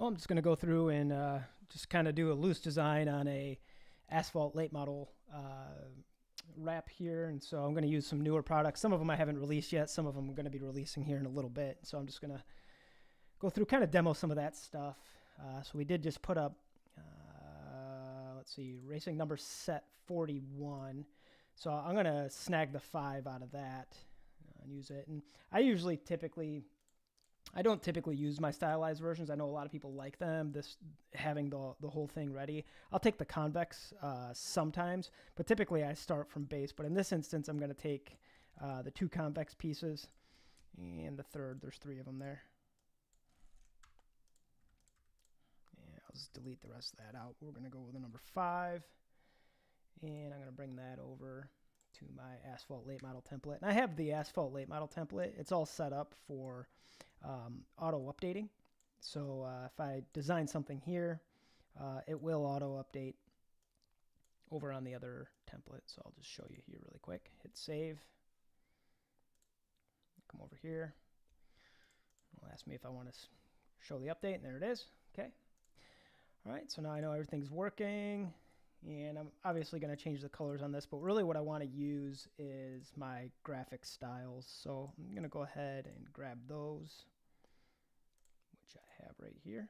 Well, I'm just going to go through and just kind of do a loose design on a Asphalt Late Model wrap here. And so I'm going to use some newer products. Some of them I haven't released yet. Some of them I'm going to be releasing here in a little bit. So I'm just going to go through, kind of demo some of that stuff. So we did just put up, let's see, racing number set 41. So I'm going to snag the 5 out of that and use it. And I don't typically use my stylized versions. I know a lot of people like them, this having the whole thing ready. I'll take the convex sometimes, but typically I start from base. But in this instance, I'm going to take the 2 convex pieces and the third. There's 3 of them there. And I'll just delete the rest of that out. We're going to go with the number 5. And I'm going to bring that over to my Asphalt Late Model template. And I have the Asphalt Late Model template. It's all set up for auto updating. So if I design something here, it will auto update over on the other template. So I'll just show you here really quick. Hit save. Come over here. It'll ask me if I want to show the update, and there it is. Okay. All right, so now I know everything's working. And I'm obviously going to change the colors on this, but really what I want to use is my graphic styles. So I'm going to go ahead and grab those, which I have right here.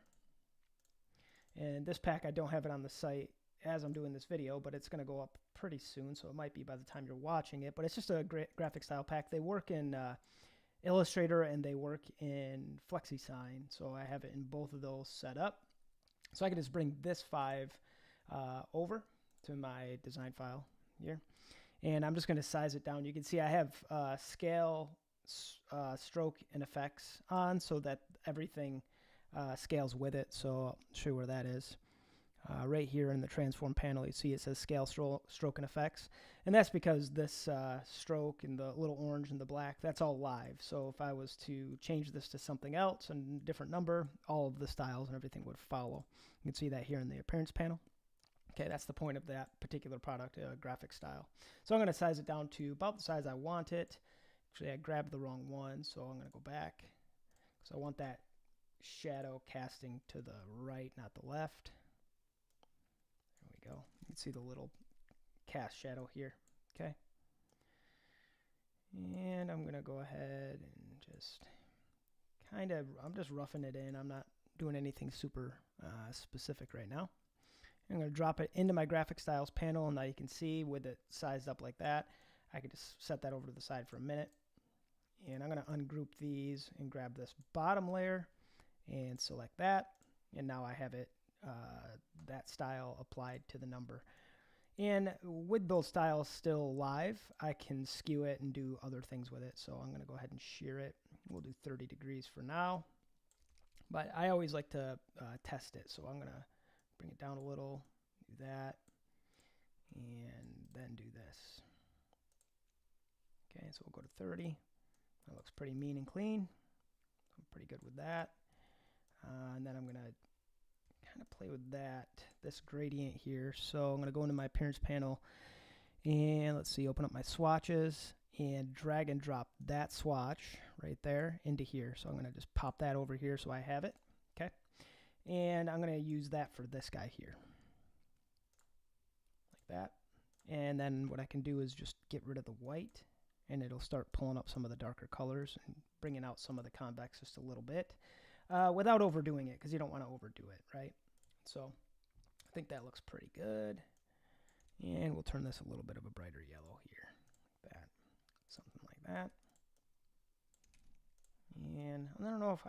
And this pack, I don't have it on the site as I'm doing this video, but it's going to go up pretty soon, so it might be by the time you're watching it. But it's just a great graphic style pack. They work in Illustrator and they work in FlexiSign, so I have it in both of those set up. So I can just bring this 5 over to my design file here, and I'm just going to size it down. You can see I have scale, stroke, and effects on so that everything scales with it. So I'll show you where that is. Right here in the transform panel, you see it says scale, stroke, and effects, and that's because this stroke and the little orange and the black, that's all live. So if I was to change this to something else and a different number, all of the styles and everything would follow. You can see that here in the appearance panel. Okay, that's the point of that particular product, graphic style. So I'm going to size it down to about the size I want it. Actually, I grabbed the wrong one, so I'm going to go back. So I want that shadow casting to the right, not the left. There we go. You can see the little cast shadow here. Okay. And I'm going to go ahead and just I'm just roughing it in. I'm not doing anything super specific right now. I'm going to drop it into my graphic styles panel, and now you can see with it sized up like that, I could just set that over to the side for a minute. And I'm going to ungroup these and grab this bottom layer and select that. And now I have it, that style applied to the number. And with those styles still live, I can skew it and do other things with it. So I'm going to go ahead and shear it. We'll do 30 degrees for now. But I always like to test it. So I'm going to bring it down a little, do that, and then do this. Okay, so we'll go to 30. That looks pretty mean and clean. I'm pretty good with that. And then I'm going to kind of play with this gradient here. So I'm going to go into my appearance panel, and let's see, open up my swatches, and drag and drop that swatch right there into here. So I'm going to just pop that over here so I have it. Okay. And I'm going to use that for this guy here. Like that. And then what I can do is just get rid of the white, and it'll start pulling up some of the darker colors and bringing out some of the convex just a little bit without overdoing it, because you don't want to overdo it, right? So I think that looks pretty good. And we'll turn this a little bit of a brighter yellow here. Like that. Something like that. And I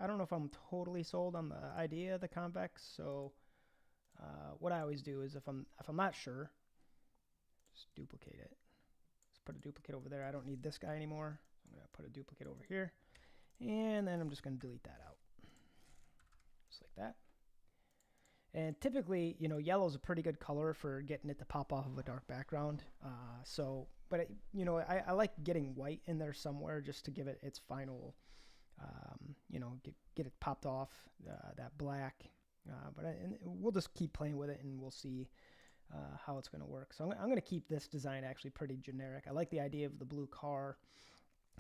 don't know if I'm totally sold on the idea of the convex. So what I always do is if I'm not sure, just duplicate it. Just put a duplicate over there. I don't need this guy anymore. I'm going to put a duplicate over here, and then I'm just going to delete that out, just like that. And typically, you know, yellow is a pretty good color for getting it to pop off of a dark background. But you know, I like getting white in there somewhere just to give it its final. You know, get it popped off, that black, and we'll just keep playing with it, and we'll see how it's going to work. So I'm going to keep this design actually pretty generic. I like the idea of the blue car.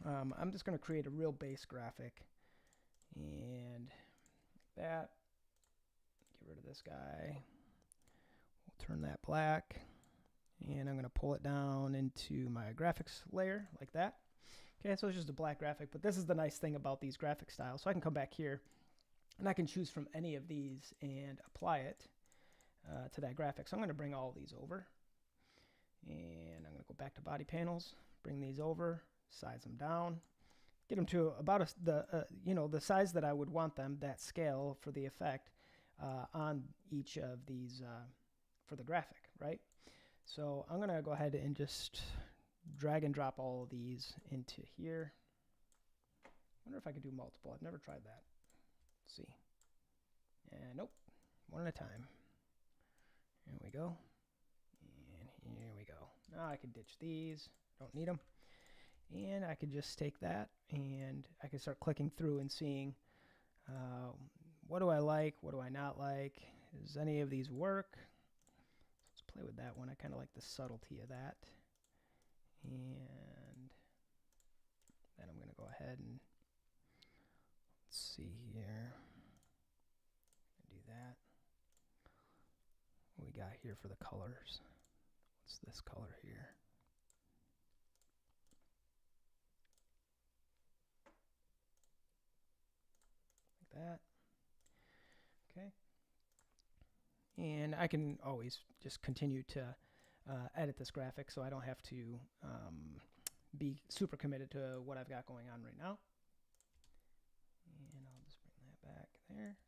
I'm just going to create a real base graphic, and like that. this guy. We'll turn that black. And I'm going to pull it down into my graphics layer like that. Okay, so it's just a black graphic, but this is the nice thing about these graphic styles. So I can come back here and I can choose from any of these and apply it to that graphic. So I'm going to bring all these over, and I'm going to go back to body panels, bring these over, size them down, get them to about the size that I would want them, that scale for the effect on each of these for the graphic, right? So I'm going to go ahead and just drag and drop all of these into here. I wonder if I could do multiple. I've never tried that. Let's see. And nope, one at a time. Here we go. And here we go. Now I can ditch these. Don't need them. And I could just take that and I can start clicking through and seeing what do I like, what do I not like, does any of these work? Let's play with that one. I kind of like the subtlety of that. And then I'm going to go ahead and let's see here. Do that. What we got here for the colors? What's this color here? Like that. Okay. And I can always just continue to edit this graphic so I don't have to be super committed to what I've got going on right now. And I'll just bring that back there.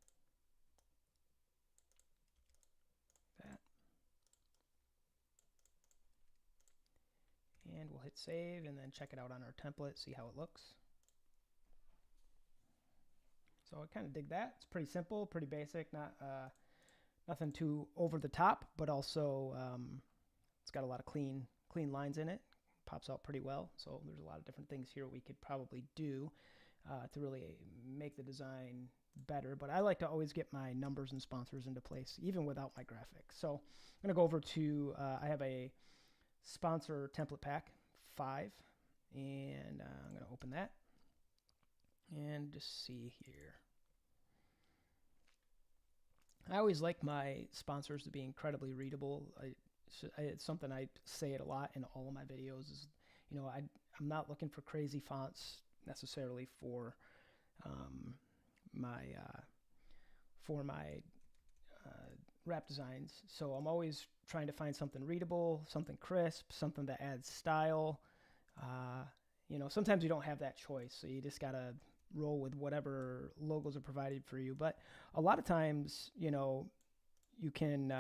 That. And we'll hit save and then check it out on our template, see how it looks. So I kind of dig that. It's pretty simple, pretty basic, not nothing too over the top, but also it's got a lot of clean lines in it. Pops out pretty well. So there's a lot of different things here we could probably do to really make the design better. But I like to always get my numbers and sponsors into place, even without my graphics. So I'm going to go over to, I have a sponsor template pack 5, and I'm going to open that and just see here. I always like my sponsors to be incredibly readable. It's something I say it a lot in all of my videos is, you know, I'm not looking for crazy fonts necessarily for my wrap designs. So I'm always trying to find something readable, something crisp, something that adds style. You know, sometimes you don't have that choice, so you just gotta roll with whatever logos are provided for you. But a lot of times, you know, you can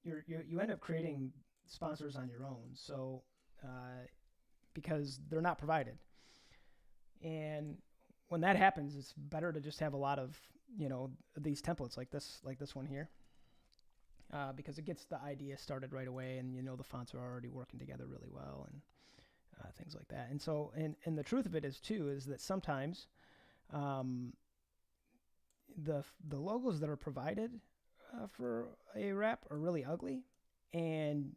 you end up creating sponsors on your own. So because they're not provided, and when that happens, it's better to just have a lot of, you know, these templates like this one here, because it gets the idea started right away, and you know the fonts are already working together really well, and things like that. And so, and the truth of it is too is that sometimes the logos that are provided for a wrap are really ugly, and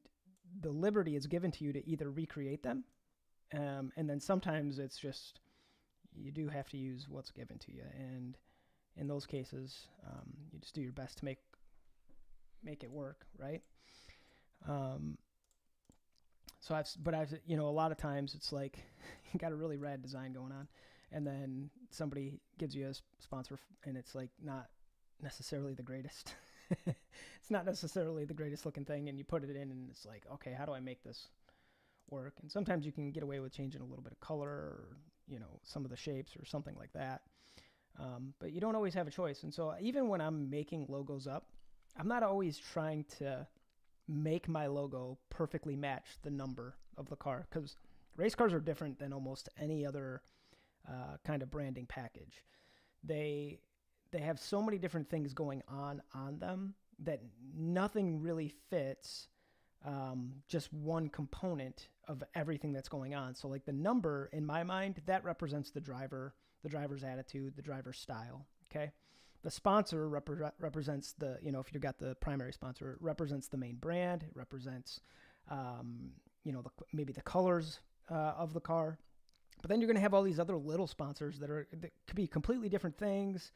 the liberty is given to you to either recreate them, and then sometimes it's just you do have to use what's given to you, and in those cases you just do your best to make it work, right? So I've you know, a lot of times it's like you got a really rad design going on, and then somebody gives you a sponsor and it's like not necessarily the greatest. It's not necessarily the greatest looking thing, and you put it in and it's like, okay, how do I make this work? And sometimes you can get away with changing a little bit of color, or, you know, some of the shapes or something like that. But you don't always have a choice. And so even when I'm making logos up, I'm not always trying to make my logo perfectly match the number of the car, because race cars are different than almost any other kind of branding package. They have so many different things going on them that nothing really fits just one component of everything that's going on. So like the number, in my mind, that represents the driver's attitude, the driver's style. Okay. The sponsor represents the, you know, if you've got the primary sponsor, it represents the main brand. It represents, you know, maybe the colors of the car. But then you're going to have all these other little sponsors that could be completely different things,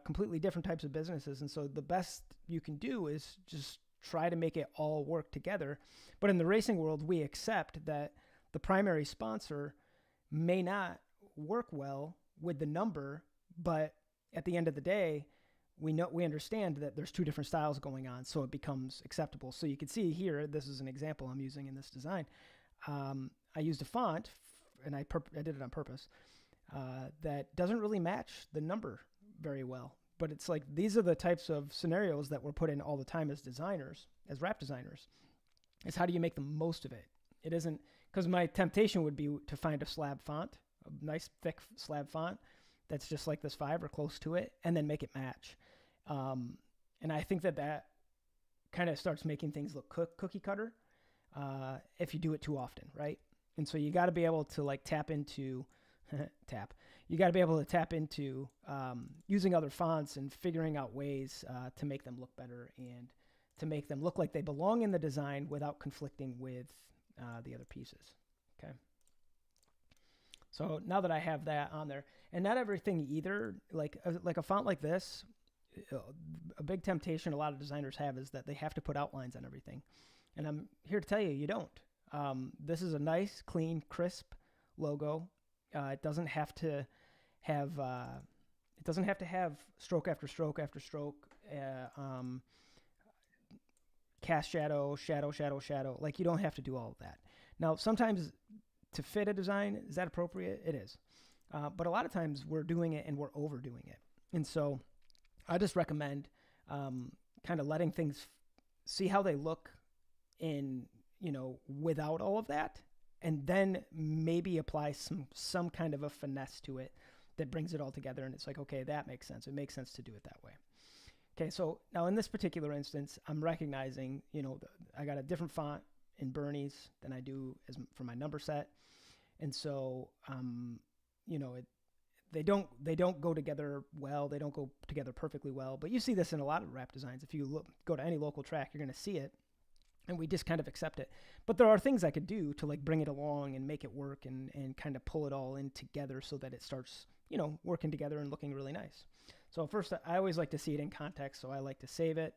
completely different types of businesses. And so the best you can do is just try to make it all work together. But in the racing world, we accept that the primary sponsor may not work well with the number, but at the end of the day, we understand that there's two different styles going on, so it becomes acceptable. So you can see here, this is an example I'm using in this design. I used a font, and I did it on purpose, that doesn't really match the number very well. But it's like, these are the types of scenarios that we're put in all the time as designers, as wrap designers, is how do you make the most of it? It isn't, because my temptation would be to find a slab font, a nice thick slab font that's just like this 5 or close to it, and then make it match. And I think that kind of starts making things look cookie cutter if you do it too often, right? And so you got to be able to like tap into You got to be able to tap into using other fonts and figuring out ways to make them look better and to make them look like they belong in the design without conflicting with the other pieces. Okay. So now that I have that on there, and not everything either, like a font like this, a big temptation a lot of designers have is that they have to put outlines on everything. And I'm here to tell you, you don't. This is a nice, clean, crisp logo. It doesn't have to have stroke after stroke after stroke, cast shadow, shadow, shadow, shadow. Like, you don't have to do all of that. Now, sometimes to fit a design, is that appropriate? It is. But a lot of times we're doing it and we're overdoing it. And so I just recommend kind of letting things see how they look in, without all of that, and then maybe apply some kind of a finesse to it that brings it all together. And it's like, okay, that makes sense. It makes sense to do it that way. Okay, so now in this particular instance, I'm recognizing, I got a different font in Bernie's than I do for my number set. And so, they don't go together well. They don't go together perfectly well. But you see this in a lot of wrap designs. If you go to any local track, you're going to see it. And we just kind of accept it. But there are things I could do to like bring it along and make it work and kind of pull it all in together so that it starts, working together and looking really nice. So first, I always like to see it in context. So I like to save it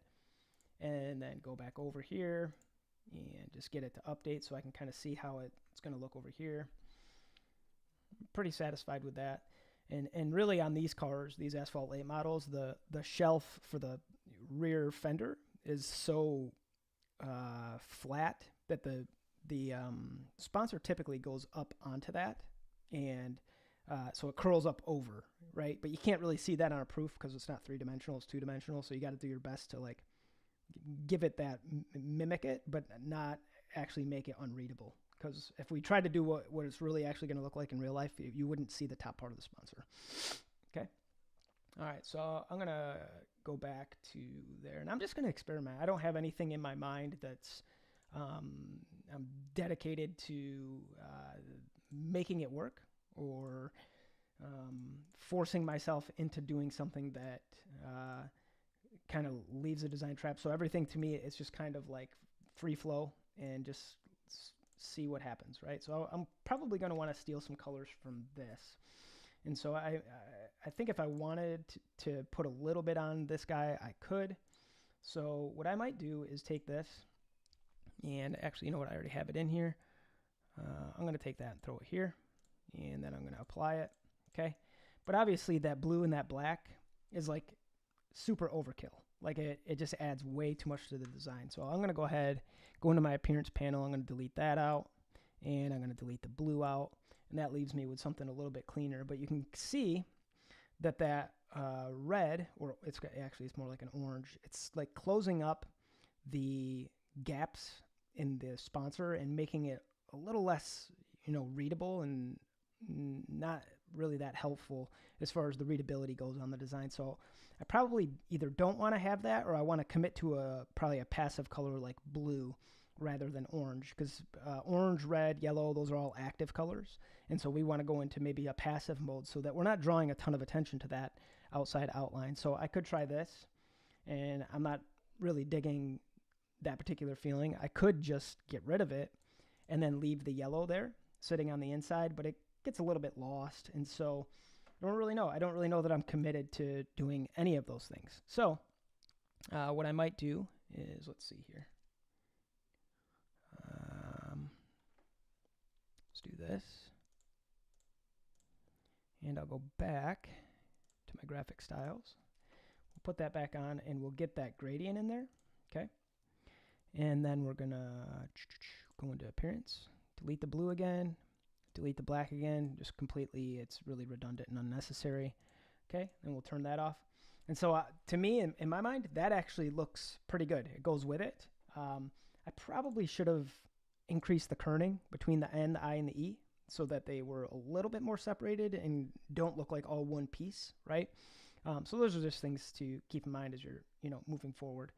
and then go back over here and just get it to update so I can kind of see how it's going to look over here. I'm pretty satisfied with that. And really on these cars, these Asphalt Late models, the shelf for the rear fender is so flat that the sponsor typically goes up onto that, and so it curls up over, right? But you can't really see that on a proof because it's not 3-dimensional, it's 2-dimensional. So you got to do your best to like give it that, mimic it, but not actually make it unreadable. Because if we try to do what it's really actually going to look like in real life, you wouldn't see the top part of the sponsor. Okay. All right. So I'm going to go back to there, and I'm just going to experiment. I don't have anything in my mind that's I'm dedicated to making it work or forcing myself into doing something that kind of leaves a design trap. So everything to me is just kind of like free flow and just see what happens, right? So I'm probably going to want to steal some colors from this. And so I think if I wanted to put a little bit on this guy, I could. So what I might do is take this and actually, you know what? I already have it in here. I'm going to take that and throw it here, and then I'm going to apply it. Okay. But obviously that blue and that black is like super overkill. Like it just adds way too much to the design. So I'm going to go ahead, go into my appearance panel. I'm going to delete that out, and I'm going to delete the blue out. And that leaves me with something a little bit cleaner. But you can see that red, or it's more like an orange. It's like closing up the gaps in the sponsor and making it a little less, readable and not really that helpful as far as the readability goes on the design. So I probably either don't want to have that, or I want to commit to probably a passive color like blue rather than orange, because orange, red, yellow, those are all active colors. And so we want to go into maybe a passive mode so that we're not drawing a ton of attention to that outside outline. So I could try this, and I'm not really digging that particular feeling. I could just get rid of it and then leave the yellow there sitting on the inside, but it gets a little bit lost. And so I don't really know. I don't really know that I'm committed to doing any of those things. So what I might do is, let's see here. Let's do this. And I'll go back to my graphic styles. We'll put that back on and we'll get that gradient in there. Okay. And then we're going to go into appearance, delete the blue again, delete the black again, just completely, it's really redundant and unnecessary. Okay, and we'll turn that off. And so to me, in my mind, that actually looks pretty good. It goes with it. I probably should have increased the kerning between the N, the I, and the E so that they were a little bit more separated and don't look like all one piece, right? So those are just things to keep in mind as you're, moving forward.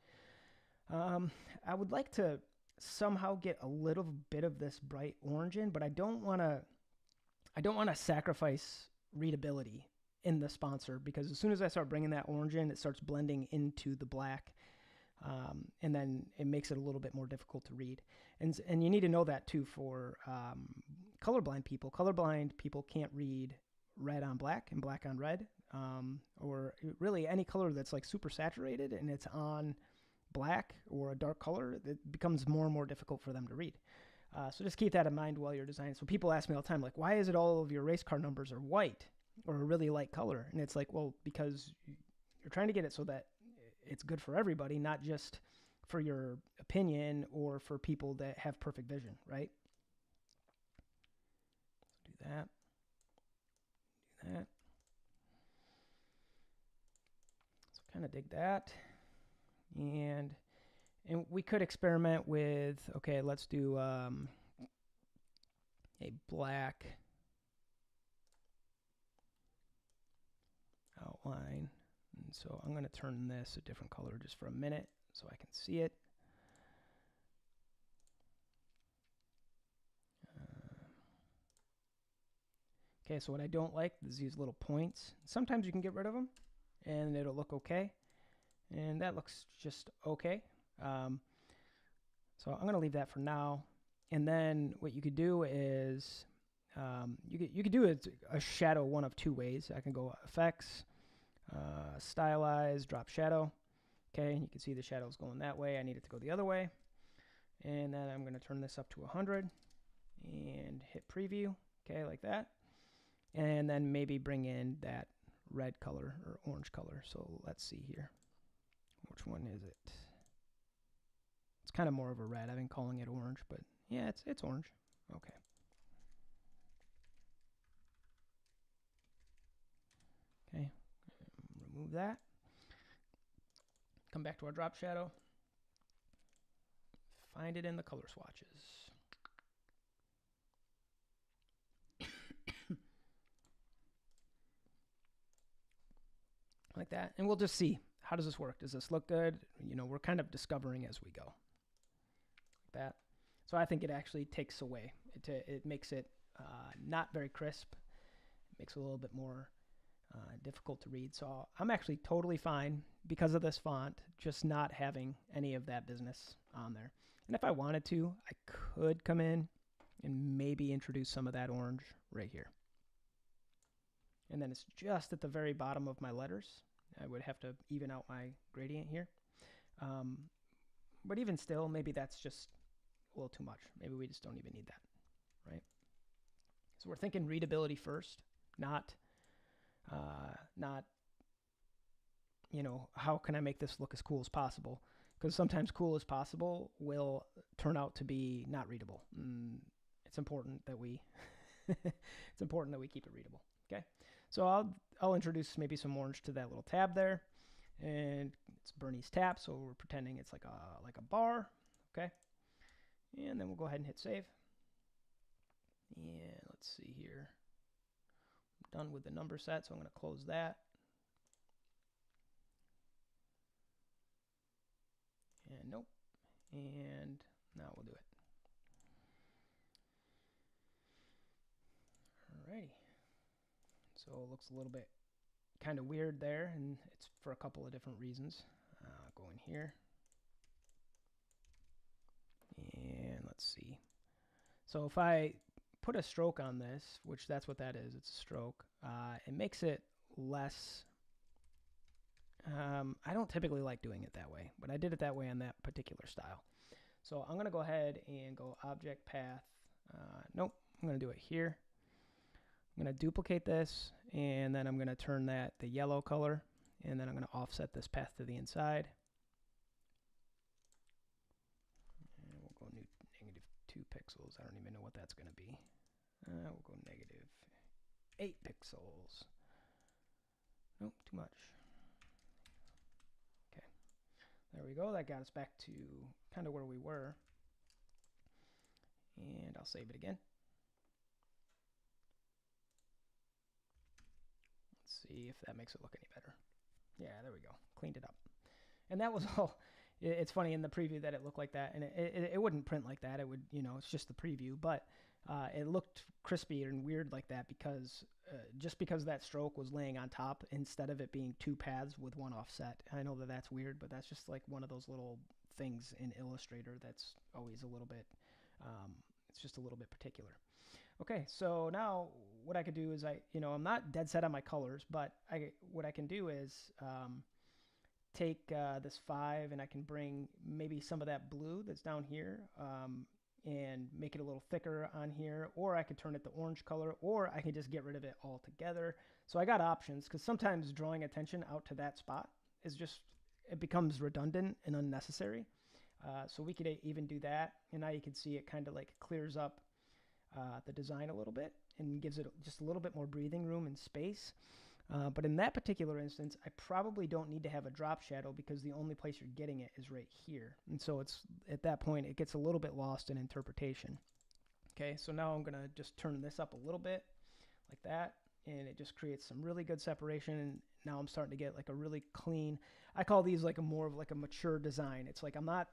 I would like to somehow get a little bit of this bright orange in, but I don't want to sacrifice readability in the sponsor, because as soon as I start bringing that orange in, it starts blending into the black, and then it makes it a little bit more difficult to read. And you need to know that too for colorblind people. Colorblind people can't read red on black and black on red, or really any color that's like super saturated and it's on black or a dark color. It becomes more and more difficult for them to read. So just keep that in mind while you're designing. So people ask me all the time, like, why is it all of your race car numbers are white or a really light color? And it's like, well, because you're trying to get it so that it's good for everybody, not just for your opinion or for people that have perfect vision, right? Do that. Do that. So kind of dig that. And we could experiment with, okay, let's do a black outline. And so I'm going to turn this a different color just for a minute so I can see it. Okay, so what I don't like is these little points. Sometimes you can get rid of them and it'll look okay. And that looks just okay. So I'm going to leave that for now. And then what you could do is you could do a shadow one of two ways. I can go effects, stylize, drop shadow. Okay, and you can see the shadows going that way. I need it to go the other way. And then I'm going to turn this up to 100 and hit preview. Okay, like that. And then maybe bring in that red color or orange color. So let's see here. Which one is it? It's kind of more of a red. I've been calling it orange, but yeah, it's orange. Okay. Okay. Remove that. Come back to our drop shadow. Find it in the color swatches. Like that. And we'll just see. How does this work? Does this look good? We're kind of discovering as we go. Like that. So I think it actually takes away. It makes it not very crisp. It makes it a little bit more difficult to read. So I'm actually totally fine because of this font, just not having any of that business on there. And if I wanted to, I could come in and maybe introduce some of that orange right here. And then it's just at the very bottom of my letters. I would have to even out my gradient here. But even still, maybe that's just a little too much. Maybe we just don't even need that, right? So we're thinking readability first, not how can I make this look as cool as possible? Because sometimes cool as possible will turn out to be not readable. It's important that we keep it readable. Okay, so I'll introduce maybe some orange to that little tab there, and it's Bernie's tap, so we're pretending it's like a bar. Okay, and then we'll go ahead and hit save. And let's see here. I'm done with the number set, so I'm going to close that. And nope. And now we'll do it. Alrighty. So it looks a little bit kind of weird there, and it's for a couple of different reasons. Go in here. And let's see. So if I put a stroke on this, which that's what that is, it's a stroke, it makes it less, I don't typically like doing it that way, but I did it that way on that particular style. So I'm going to go ahead and go object path. Nope, I'm going to do it here. I'm going to duplicate this, and then I'm going to turn that the yellow color, and then I'm going to offset this path to the inside. And we'll go -2 pixels. I don't even know what that's going to be. We'll go -8 pixels. Nope, too much. Okay, there we go. That got us back to kind of where we were. And I'll save it again. Let's see if that makes it look any better. Yeah, there we go. Cleaned it up. And that was all. It's funny in the preview that it looked like that, and it wouldn't print like that. It would, you know, it's just the preview, but it looked crispy and weird like that because just because that stroke was laying on top instead of it being 2 paths with 1 offset. I know that that's weird, but that's just like one of those little things in Illustrator that's always a little bit, it's just a little bit particular. Okay, so now what I could do is I'm not dead set on my colors, but what I can do is take this 5 and I can bring maybe some of that blue that's down here and make it a little thicker on here, or I could turn it to orange color, or I can just get rid of it altogether. So I got options, because sometimes drawing attention out to that spot is just, it becomes redundant and unnecessary. So we could even do that, and now you can see it kind of like clears up the design a little bit and gives it just a little bit more breathing room and space. But in that particular instance, I probably don't need to have a drop shadow because the only place you're getting it is right here. And so it's at that point, it gets a little bit lost in interpretation. Okay, so now I'm going to just turn this up a little bit like that, and it just creates some really good separation. And now I'm starting to get like a really clean, I call these like more of like a mature design. It's like I'm not,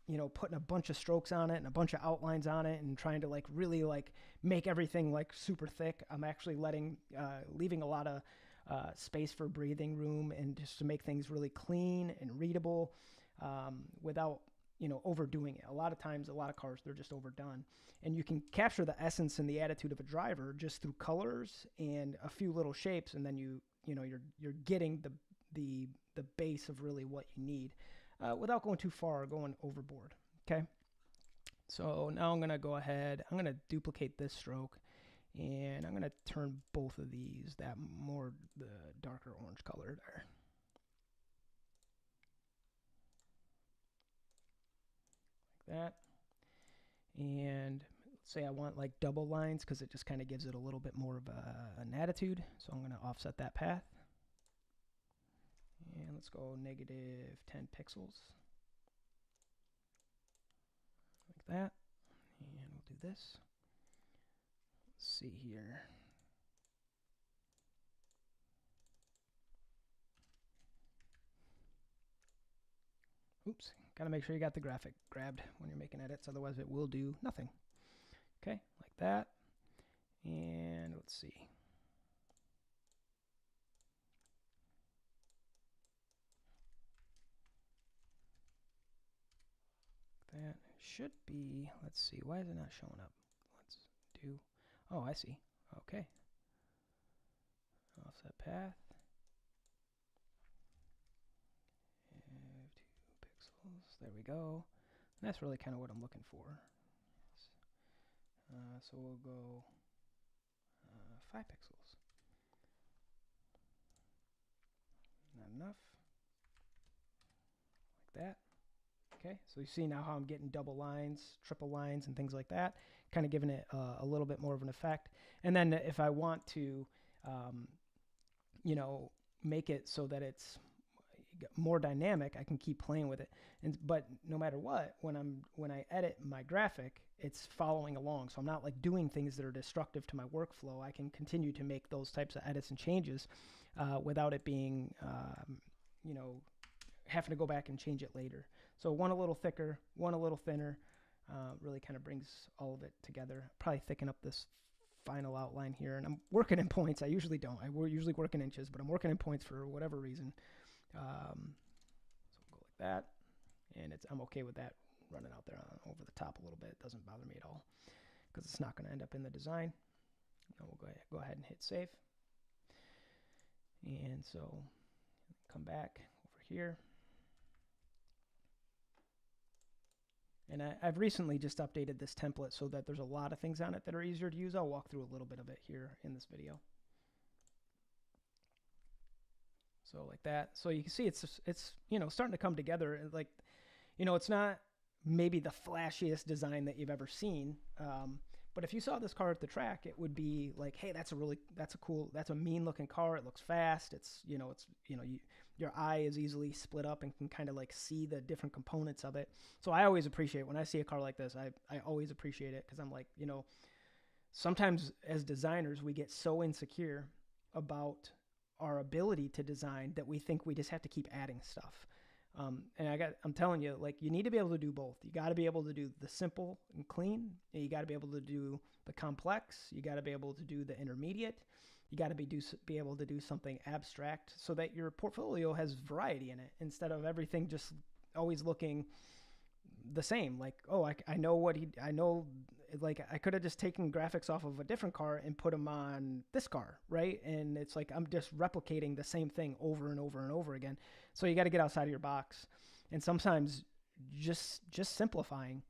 you know, putting a bunch of strokes on it and a bunch of outlines on it and trying to like really like make everything like super thick. I'm actually leaving a lot of space for breathing room and just to make things really clean and readable without, you know, overdoing it. A lot of times, a lot of cars, they're just overdone. And you can capture the essence and the attitude of a driver just through colors and a few little shapes, and then you're getting the base of really what you need. Without going too far or going overboard. Okay, so now I'm going to go ahead, I'm going to duplicate this stroke, and I'm going to turn both of these the darker orange color there. Like that. And let's say I want like double lines because it just kind of gives it a little bit more of an attitude. So I'm going to offset that path. And let's go -10 pixels. Like that. And we'll do this. Let's see here. Oops. Got to make sure you got the graphic grabbed when you're making edits, otherwise it will do nothing. Okay, like that. And let's see. That should be, let's see, why is it not showing up? Let's do, oh, I see. Okay. Offset path. 2 pixels. There we go. And that's really kind of what I'm looking for. So we'll go 5 pixels. Not enough. Like that. Okay, so you see now how I'm getting double lines, triple lines, and things like that, kind of giving it a little bit more of an effect. And then if I want to, you know, make it so that it's more dynamic, I can keep playing with it. But no matter what, when I edit my graphic, it's following along. So I'm not like doing things that are destructive to my workflow. I can continue to make those types of edits and changes without it being, you know, having to go back and change it later. So one a little thicker, one a little thinner, really kind of brings all of it together. Probably thicken up this final outline here. And I'm working in points. I usually don't. I usually work in inches, but I'm working in points for whatever reason. So we'll go like that. And I'm okay with that running out there over the top a little bit. It doesn't bother me at all. because it's not going to end up in the design. Now we'll go ahead and hit save. And so come back over here. And I've recently just updated this template so that there's a lot of things on it that are easier to use. I'll walk through a little bit of it here in this video. So like that. So you can see it's you know, starting to come together. Like, you know, it's not maybe the flashiest design that you've ever seen. But if you saw this car at the track, it would be like, hey, that's a mean looking car. It looks fast. Your eye is easily split up and can kind of like see the different components of it. So I always appreciate when I see a car like this, I always appreciate it, because I'm like, you know, sometimes as designers, we get so insecure about our ability to design that we think we just have to keep adding stuff. And I'm telling you, like, you need to be able to do both. You got to be able to do the simple and clean, and you got to be able to do the complex. You got to be able to do the intermediate. You got to be able to do something abstract so that your portfolio has variety in it, instead of everything just always looking the same. Like, oh, I know like I could have just taken graphics off of a different car and put them on this car, right? And it's like I'm just replicating the same thing over and over and over again. So you got to get outside of your box, and sometimes just simplifying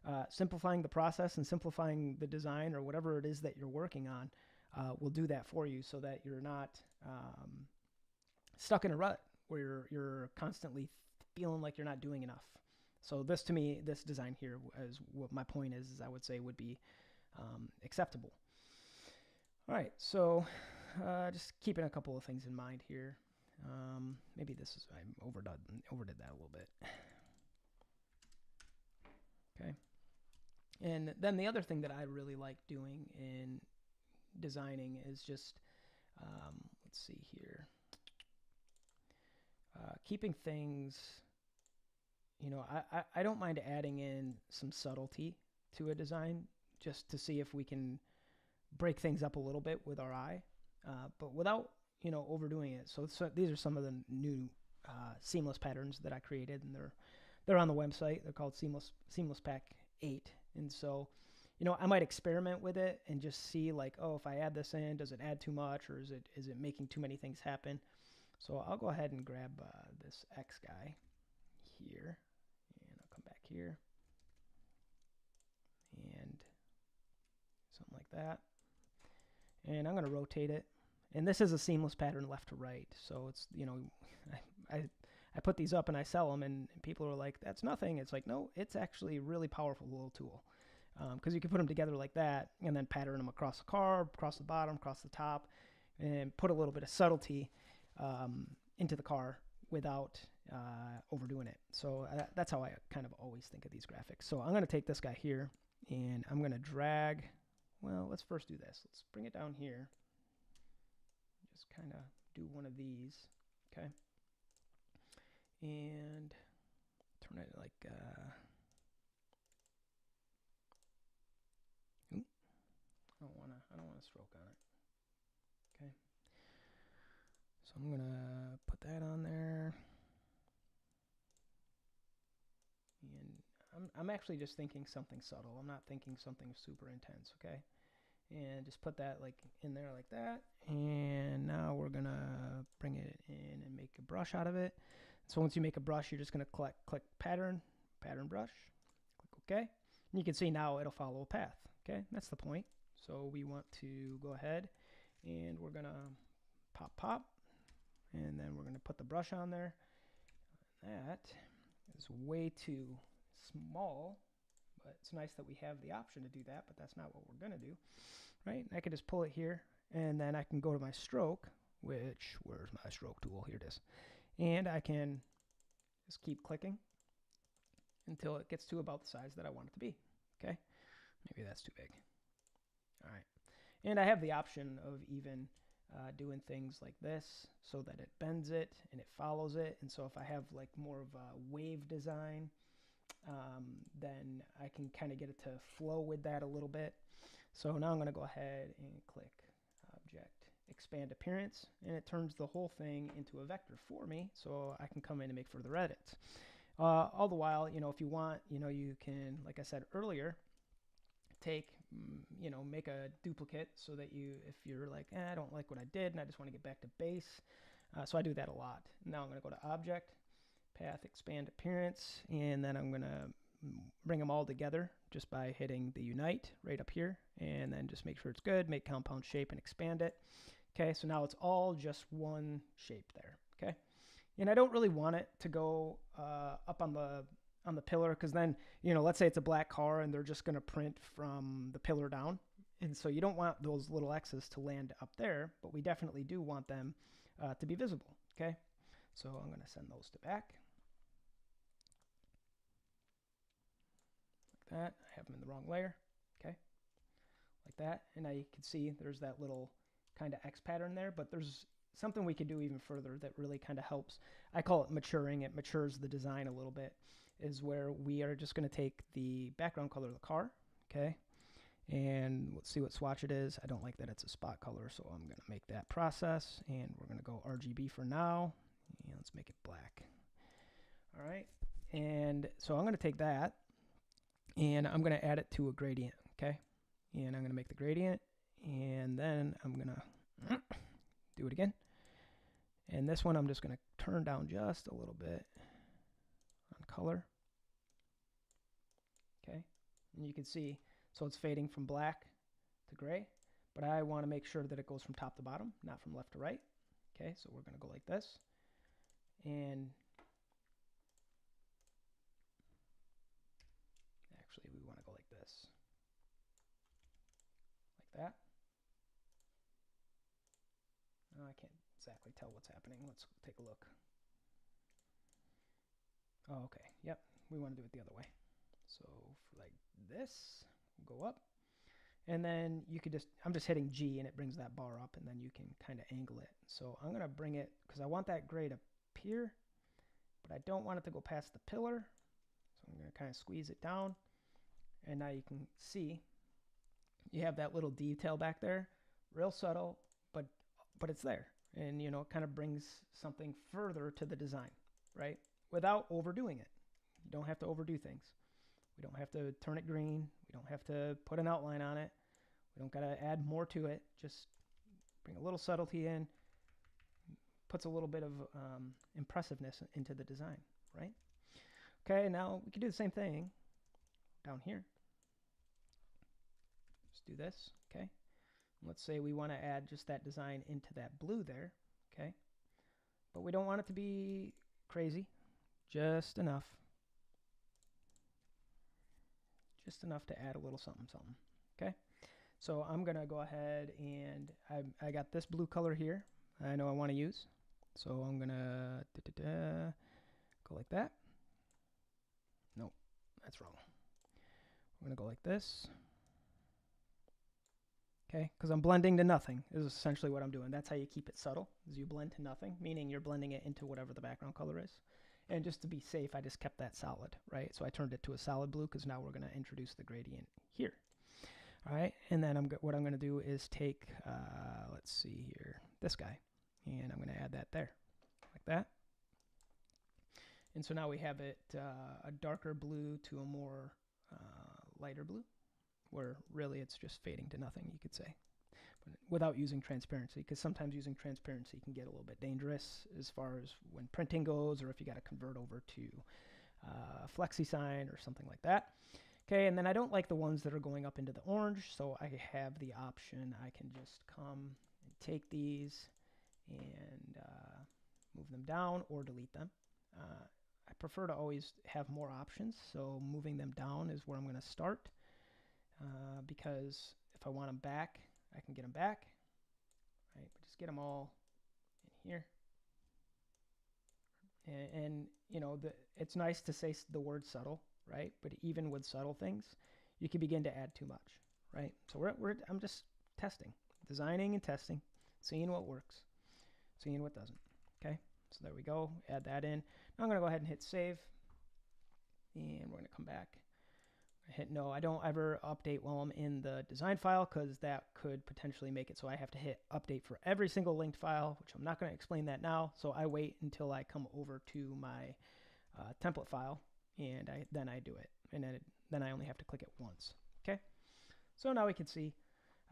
the process and simplifying the design or whatever it is that you're working on will do that for you, so that you're not stuck in a rut where you're constantly feeling like you're not doing enough. So this, to me, this design here, is what my point is I would say would be acceptable. All right, so just keeping a couple of things in mind here. Maybe I overdid that a little bit. Okay. And then the other thing that I really like doing in designing is just, let's see here, keeping things, you know, I don't mind adding in some subtlety to a design just to see if we can break things up a little bit with our eye, but without, you know, overdoing it. So these are some of the new seamless patterns that I created, and they're on the website. They're called Seamless Pack 8. And so, you know, I might experiment with it and just see, like, oh, if I add this in, does it add too much, or is it making too many things happen? So I'll go ahead and grab this X guy here, and I'll come back here and something like that. And I'm going to rotate it. And this is a seamless pattern left to right. So it's, you know, I put these up and I sell them, and people are like, that's nothing. It's like, no, it's actually a really powerful little tool. Because you can put them together like that and then pattern them across the car, across the bottom, across the top, and put a little bit of subtlety into the car without overdoing it. So that's how I kind of always think of these graphics. So I'm going to take this guy here, and I'm going to drag. Well, let's first do this. Let's bring it down here. Just kind of do one of these. Okay. And turn it like... I don't want to stroke on it. Okay. So I'm going to put that on there. And I'm actually just thinking something subtle. I'm not thinking something super intense, okay? And just put that like in there like that. And now we're going to bring it in and make a brush out of it. So once you make a brush, you're just going to click pattern brush, click OK. And you can see now it'll follow a path, okay? That's the point. So we want to go ahead and we're going to pop, and then we're going to put the brush on there. That is way too small, but it's nice that we have the option to do that, but that's not what we're going to do, right? I can just pull it here, and then I can go to my stroke, where's my stroke tool? Here it is. And I can just keep clicking until it gets to about the size that I want it to be, okay? Maybe that's too big. All right, and I have the option of even doing things like this so that it bends it and it follows it. And so if I have like more of a wave design, then I can kind of get it to flow with that a little bit. So now I'm going to go ahead and click Object, Expand Appearance, and it turns the whole thing into a vector for me, so I can come in and make further edits. All the while, you know, if you want, you know, you can, like I said earlier, take, make a duplicate so that if you're like, I don't like what I did and I just want to get back to base. So I do that a lot. Now I'm going to go to Object, Path, Expand Appearance, and then I'm going to bring them all together just by hitting the Unite right up here, and then just make sure it's good, make compound shape and expand it. Okay, so now it's all just one shape there. Okay, and I don't really want it to go up on the pillar, because then, let's say it's a black car and they're just going to print from the pillar down, and so you don't want those little X's to land up there, but we definitely do want them to be visible. Okay, so I'm going to send those to back like that. I have them in the wrong layer. Okay, like that, and now you can see there's that little kind of X pattern there, but there's something we could do even further that really kind of helps. I call it maturing. It matures the design a little bit, is where we are just going to take the background color of the car, okay, and let's see what swatch it is. I don't like that it's a spot color, so I'm going to make that process, and we're going to go RGB for now, and let's make it black. All right, and so I'm going to take that, and I'm going to add it to a gradient, okay, and I'm going to make the gradient, and then I'm going to do it again. And this one I'm just going to turn down just a little bit on color. Okay, and you can see, so it's fading from black to gray, but I want to make sure that it goes from top to bottom, not from left to right. Okay, so we're going to go like this, and actually we want to go like this, like that. Oh, I can't exactly tell what's happening. Let's take a look. Oh, okay. Yep, we want to do it the other way. So for like this, we'll go up, and then you could I'm just hitting G and it brings that bar up, and then you can kind of angle it. So I'm going to bring it, because I want that gray to appear, but I don't want it to go past the pillar. So I'm going to kind of squeeze it down, and now you can see you have that little detail back there, real subtle, but it's there, and it kind of brings something further to the design, right? Without overdoing it. You don't have to overdo things. We don't have to turn it green. We don't have to put an outline on it. We don't got to add more to it. Just bring a little subtlety in, puts a little bit of impressiveness into the design, right? Okay, now we can do the same thing down here. Just do this, okay? Let's say we want to add just that design into that blue there, okay? But we don't want it to be crazy, just enough. Just enough to add a little something, something, okay? So I'm going to go ahead, and I got this blue color here I know I want to use. So I'm going to go like that. Nope, that's wrong. We're going to go like this. Okay, because I'm blending to nothing is essentially what I'm doing. That's how you keep it subtle, is you blend to nothing, meaning you're blending it into whatever the background color is. And just to be safe, I just kept that solid, right? So I turned it to a solid blue, because now we're going to introduce the gradient here. All right, and then what I'm going to do is take, let's see here, this guy, and I'm going to add that there, like that. And so now we have it a darker blue to a more lighter blue, where really it's just fading to nothing, you could say, but without using transparency, because sometimes using transparency can get a little bit dangerous as far as when printing goes, or if you got to convert over to FlexiSign or something like that. Okay, and then I don't like the ones that are going up into the orange, so I have the option. I can just come and take these and move them down or delete them. I prefer to always have more options, so moving them down is where I'm going to start. Because if I want them back, I can get them back, right? But just get them all in here. And it's nice to say the word subtle, right? But even with subtle things, you can begin to add too much, right? So I'm just testing, designing and testing, seeing what works, seeing what doesn't, okay? So there we go, add that in. Now I'm going to go ahead and hit save, and we're going to come back. Hit no. I don't ever update while I'm in the design file, because that could potentially make it so I have to hit update for every single linked file, which I'm not going to explain that now. So I wait until I come over to my template file, and then I do it. And then I only have to click it once. Okay. So now we can see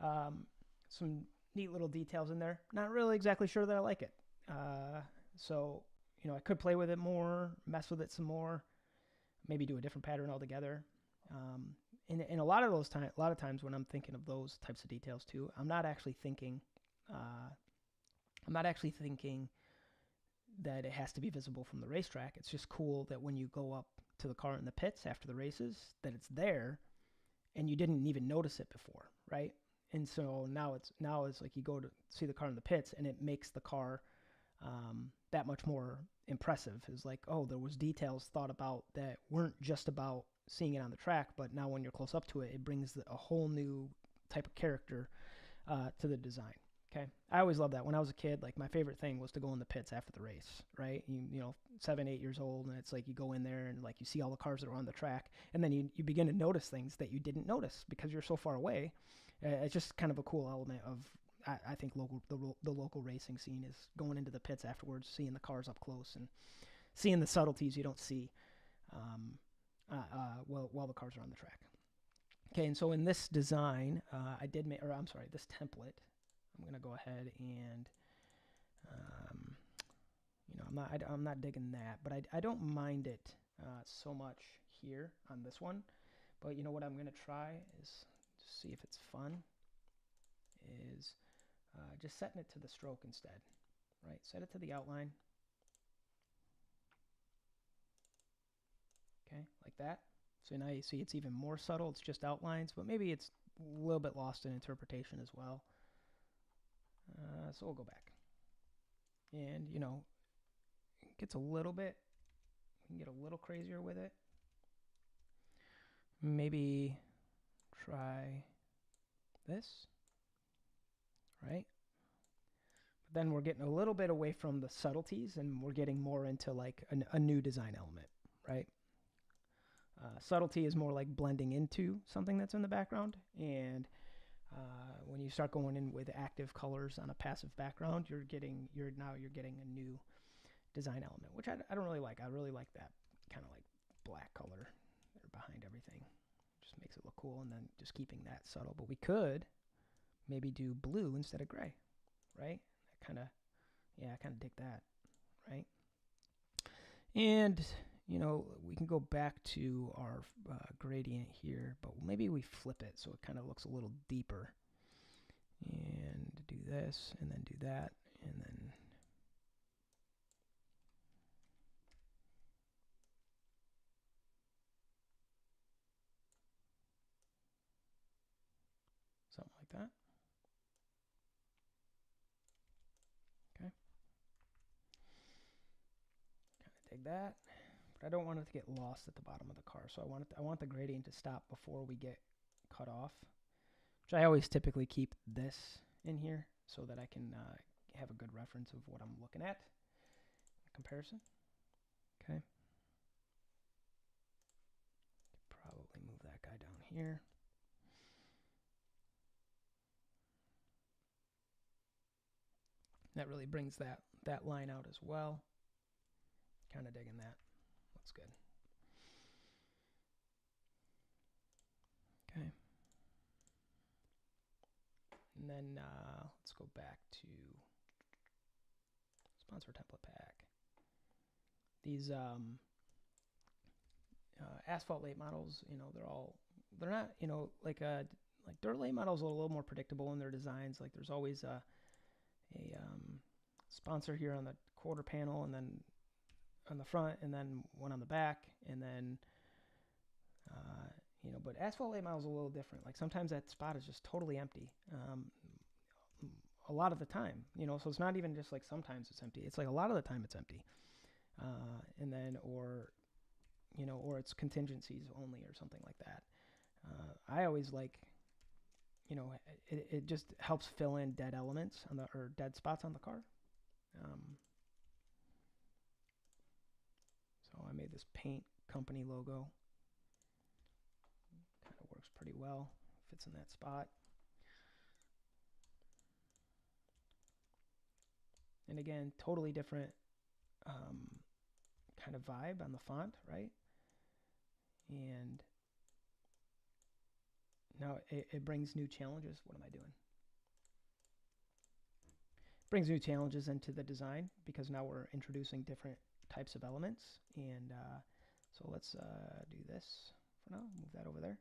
some neat little details in there. Not really exactly sure that I like it. So, I could play with it more, mess with it some more, maybe do a different pattern altogether. And a lot of times when I'm thinking of those types of details too, I'm not actually thinking that it has to be visible from the racetrack. It's just cool that when you go up to the car in the pits after the races, that it's there and you didn't even notice it before, right? And so now it's like you go to see the car in the pits and it makes the car that much more impressive. It's like, oh, there was details thought about that weren't just about seeing it on the track, but now when you're close up to it, it brings a whole new type of character to the design. Okay, I always loved that. When I was a kid, like my favorite thing was to go in the pits after the race, right? 7, 8 years old, and it's like you go in there and like you see all the cars that are on the track, and then you begin to notice things that you didn't notice because you're so far away. It's just kind of a cool element of I think the local racing scene is going into the pits afterwards, seeing the cars up close and seeing the subtleties you don't see while the cars are on the track. Okay, and so in this design, this template, I'm going to go ahead and, I'm not digging that, but I don't mind it so much here on this one. But what I'm going to try is just see if it's fun, is just setting it to the stroke instead, right? Set it to the outline. Okay, like that. So now you see it's even more subtle. It's just outlines, but maybe it's a little bit lost in interpretation as well. So we'll go back. And, it gets a little bit, you can get a little crazier with it. Maybe try this, right? But then we're getting a little bit away from the subtleties and we're getting more into like a new design element, right? Subtlety is more like blending into something that's in the background, and when you start going in with active colors on a passive background, you're getting a new design element, which I don't really like. I really like that kind of like black color behind everything. Just makes it look cool, and then just keeping that subtle. But we could maybe do blue instead of gray, right? I kind of dig that, right? And we can go back to our gradient here, but maybe we flip it so it kind of looks a little deeper. And do this, and then do that, and then something like that. Okay. Kind of dig that. But I don't want it to get lost at the bottom of the car. So I want the gradient to stop before we get cut off. Which I always typically keep this in here so that I can have a good reference of what I'm looking at in comparison. Okay. Probably move that guy down here. That really brings that line out as well. Kind of digging that. Looks good. Okay. And then let's go back to sponsor template pack. These Asphalt Late models, they're not, like Dirt Late models are a little more predictable in their designs. Like there's always a sponsor here on the quarter panel, and then on the front, and then one on the back, and then but Asphalt Late model is a little different. Like sometimes that spot is just totally empty. A lot of the time, so it's not even just like sometimes it's empty. It's like a lot of the time it's empty. And then, or it's contingencies only or something like that. I always like, it just helps fill in dead elements or dead spots on the car. So I made this paint company logo. Kind of works pretty well. Fits in that spot. And again, totally different kind of vibe on the font, right? And now it brings new challenges. What am I doing? Brings new challenges into the design because now we're introducing different types of elements. And so let's do this for now. Move that over there.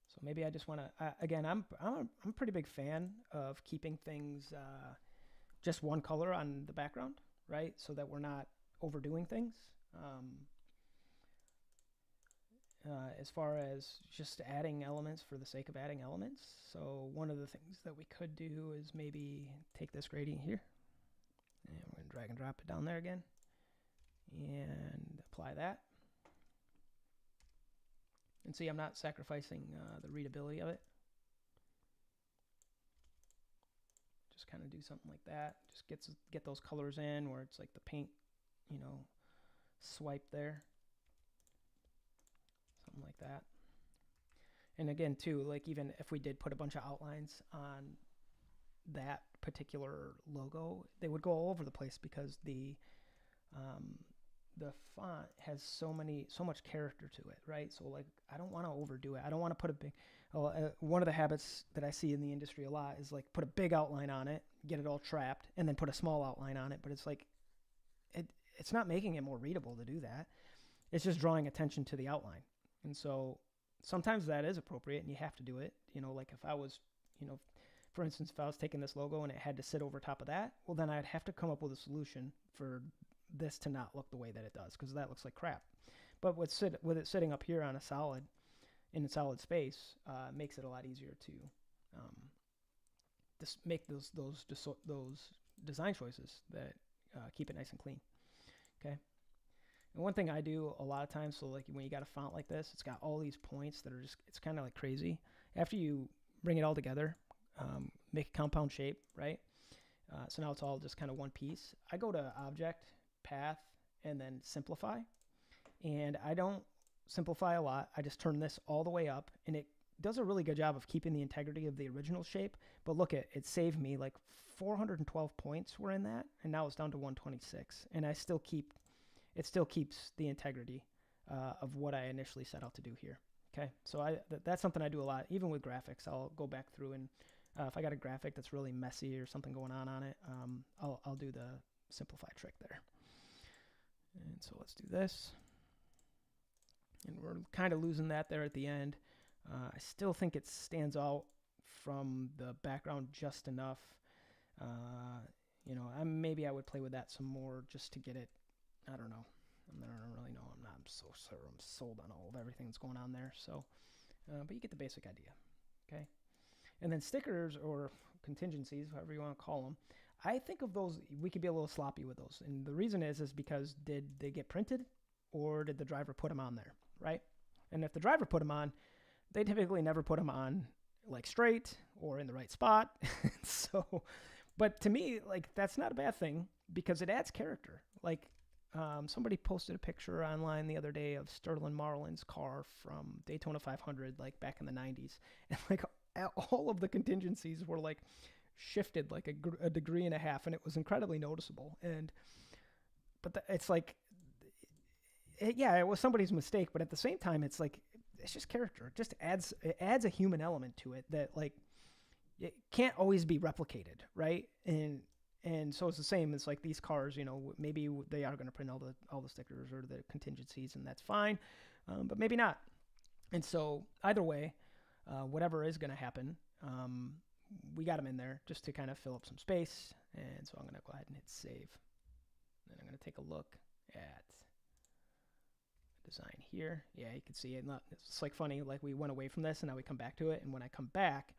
So maybe I just want to, again, I'm a pretty big fan of keeping things just one color on the background, right? So that we're not overdoing things. As far as just adding elements for the sake of adding elements. So one of the things that we could do is maybe take this gradient here, and we're going to drag and drop it down there again, and apply that. And see, I'm not sacrificing the readability of it. Just kind of do something like that. Just get those colors in where it's like the paint, you know, swipe there. Something like that. And again, too, like even if we did put a bunch of outlines on that particular logo, they would go all over the place because the font has so much character to it, right? So like I don't want to overdo it. I don't want to put a big one of the habits that I see in the industry a lot is like put a big outline on it, get it all trapped, and then put a small outline on it. But it's like it's not making it more readable to do that. It's just drawing attention to the outline. And so sometimes that is appropriate and you have to do it. You know, like if I was, you know, for instance, if I was taking this logo and it had to sit over top of that, well, then I'd have to come up with a solution for this to not look the way that it does, because that looks like crap. But with it sitting up here on in a solid space, makes it a lot easier to just make those design choices that keep it nice and clean. Okay. And one thing I do a lot of times, so like when you got a font like this, it's got all these points that are just, it's kind of like crazy. After you bring it all together, make a compound shape, right? So now it's all just kind of one piece. I go to Object, Path, and then Simplify. And I don't simplify a lot. I just turn this all the way up, and it does a really good job of keeping the integrity of the original shape. But look, it saved me like 412 points were in that, and now it's down to 126. And it still keeps the integrity of what I initially set out to do here. Okay, so that's something I do a lot. Even with graphics, I'll go back through and if I got a graphic that's really messy or something going on it, I'll do the simplify trick there. And so let's do this. And we're kind of losing that there at the end. I still think it stands out from the background just enough. You know, maybe I would play with that some more just to get it. I don't know. I don't really know. I'm so sure I'm sold on all of everything that's going on there. So, but you get the basic idea. Okay. And then stickers or contingencies, however you want to call them, I think of those, we could be a little sloppy with those. And the reason is because did they get printed or did the driver put them on there, right? And if the driver put them on, they typically never put them on like straight or in the right spot. So, but to me, like that's not a bad thing because it adds character. Like somebody posted a picture online the other day of Sterling Marlin's car from Daytona 500, like back in the 90s. And like all of the contingencies were like shifted like a degree and a half, and it was incredibly noticeable. But it's like, it was somebody's mistake, but at the same time, it's like, it's just character. It just adds a human element to it that like, it can't always be replicated. Right. And so it's the same. It's like these cars, you know, maybe they are going to print all the stickers or the contingencies, and that's fine. But maybe not. And so either way, whatever is going to happen, we got them in there just to kind of fill up some space. And so I'm going to go ahead and hit save. Then I'm going to take a look at the design here. Yeah, you can see it. It's like funny, like we went away from this and now we come back to it. And when I come back,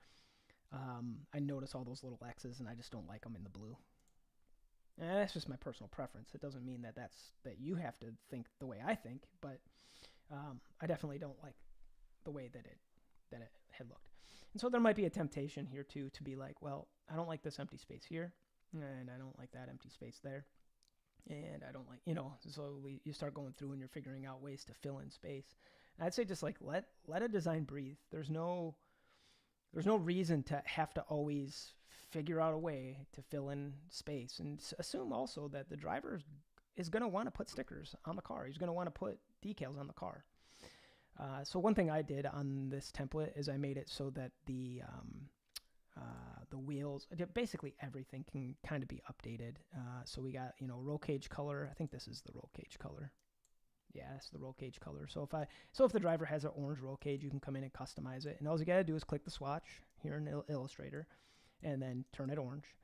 I notice all those little X's and I just don't like them in the blue. And that's just my personal preference. It doesn't mean that that you have to think the way I think, but I definitely don't like the way that it had looked. And so there might be a temptation here too to be like, well, I don't like this empty space here, and I don't like that empty space there, and I don't like, you know, so you start going through and you're figuring out ways to fill in space. And I'd say just like let a design breathe. There's no reason to have to always figure out a way to fill in space, and assume also that the driver is going to want to put stickers on the car. He's going to want to put decals on the car. So one thing I did on this template is I made it so that the wheels, basically everything can kind of be updated. So we got, roll cage color. I think this is the roll cage color. Yeah, that's the roll cage color. So if the driver has an orange roll cage, you can come in and customize it. And all you got to do is click the swatch here in Illustrator and then turn it orange.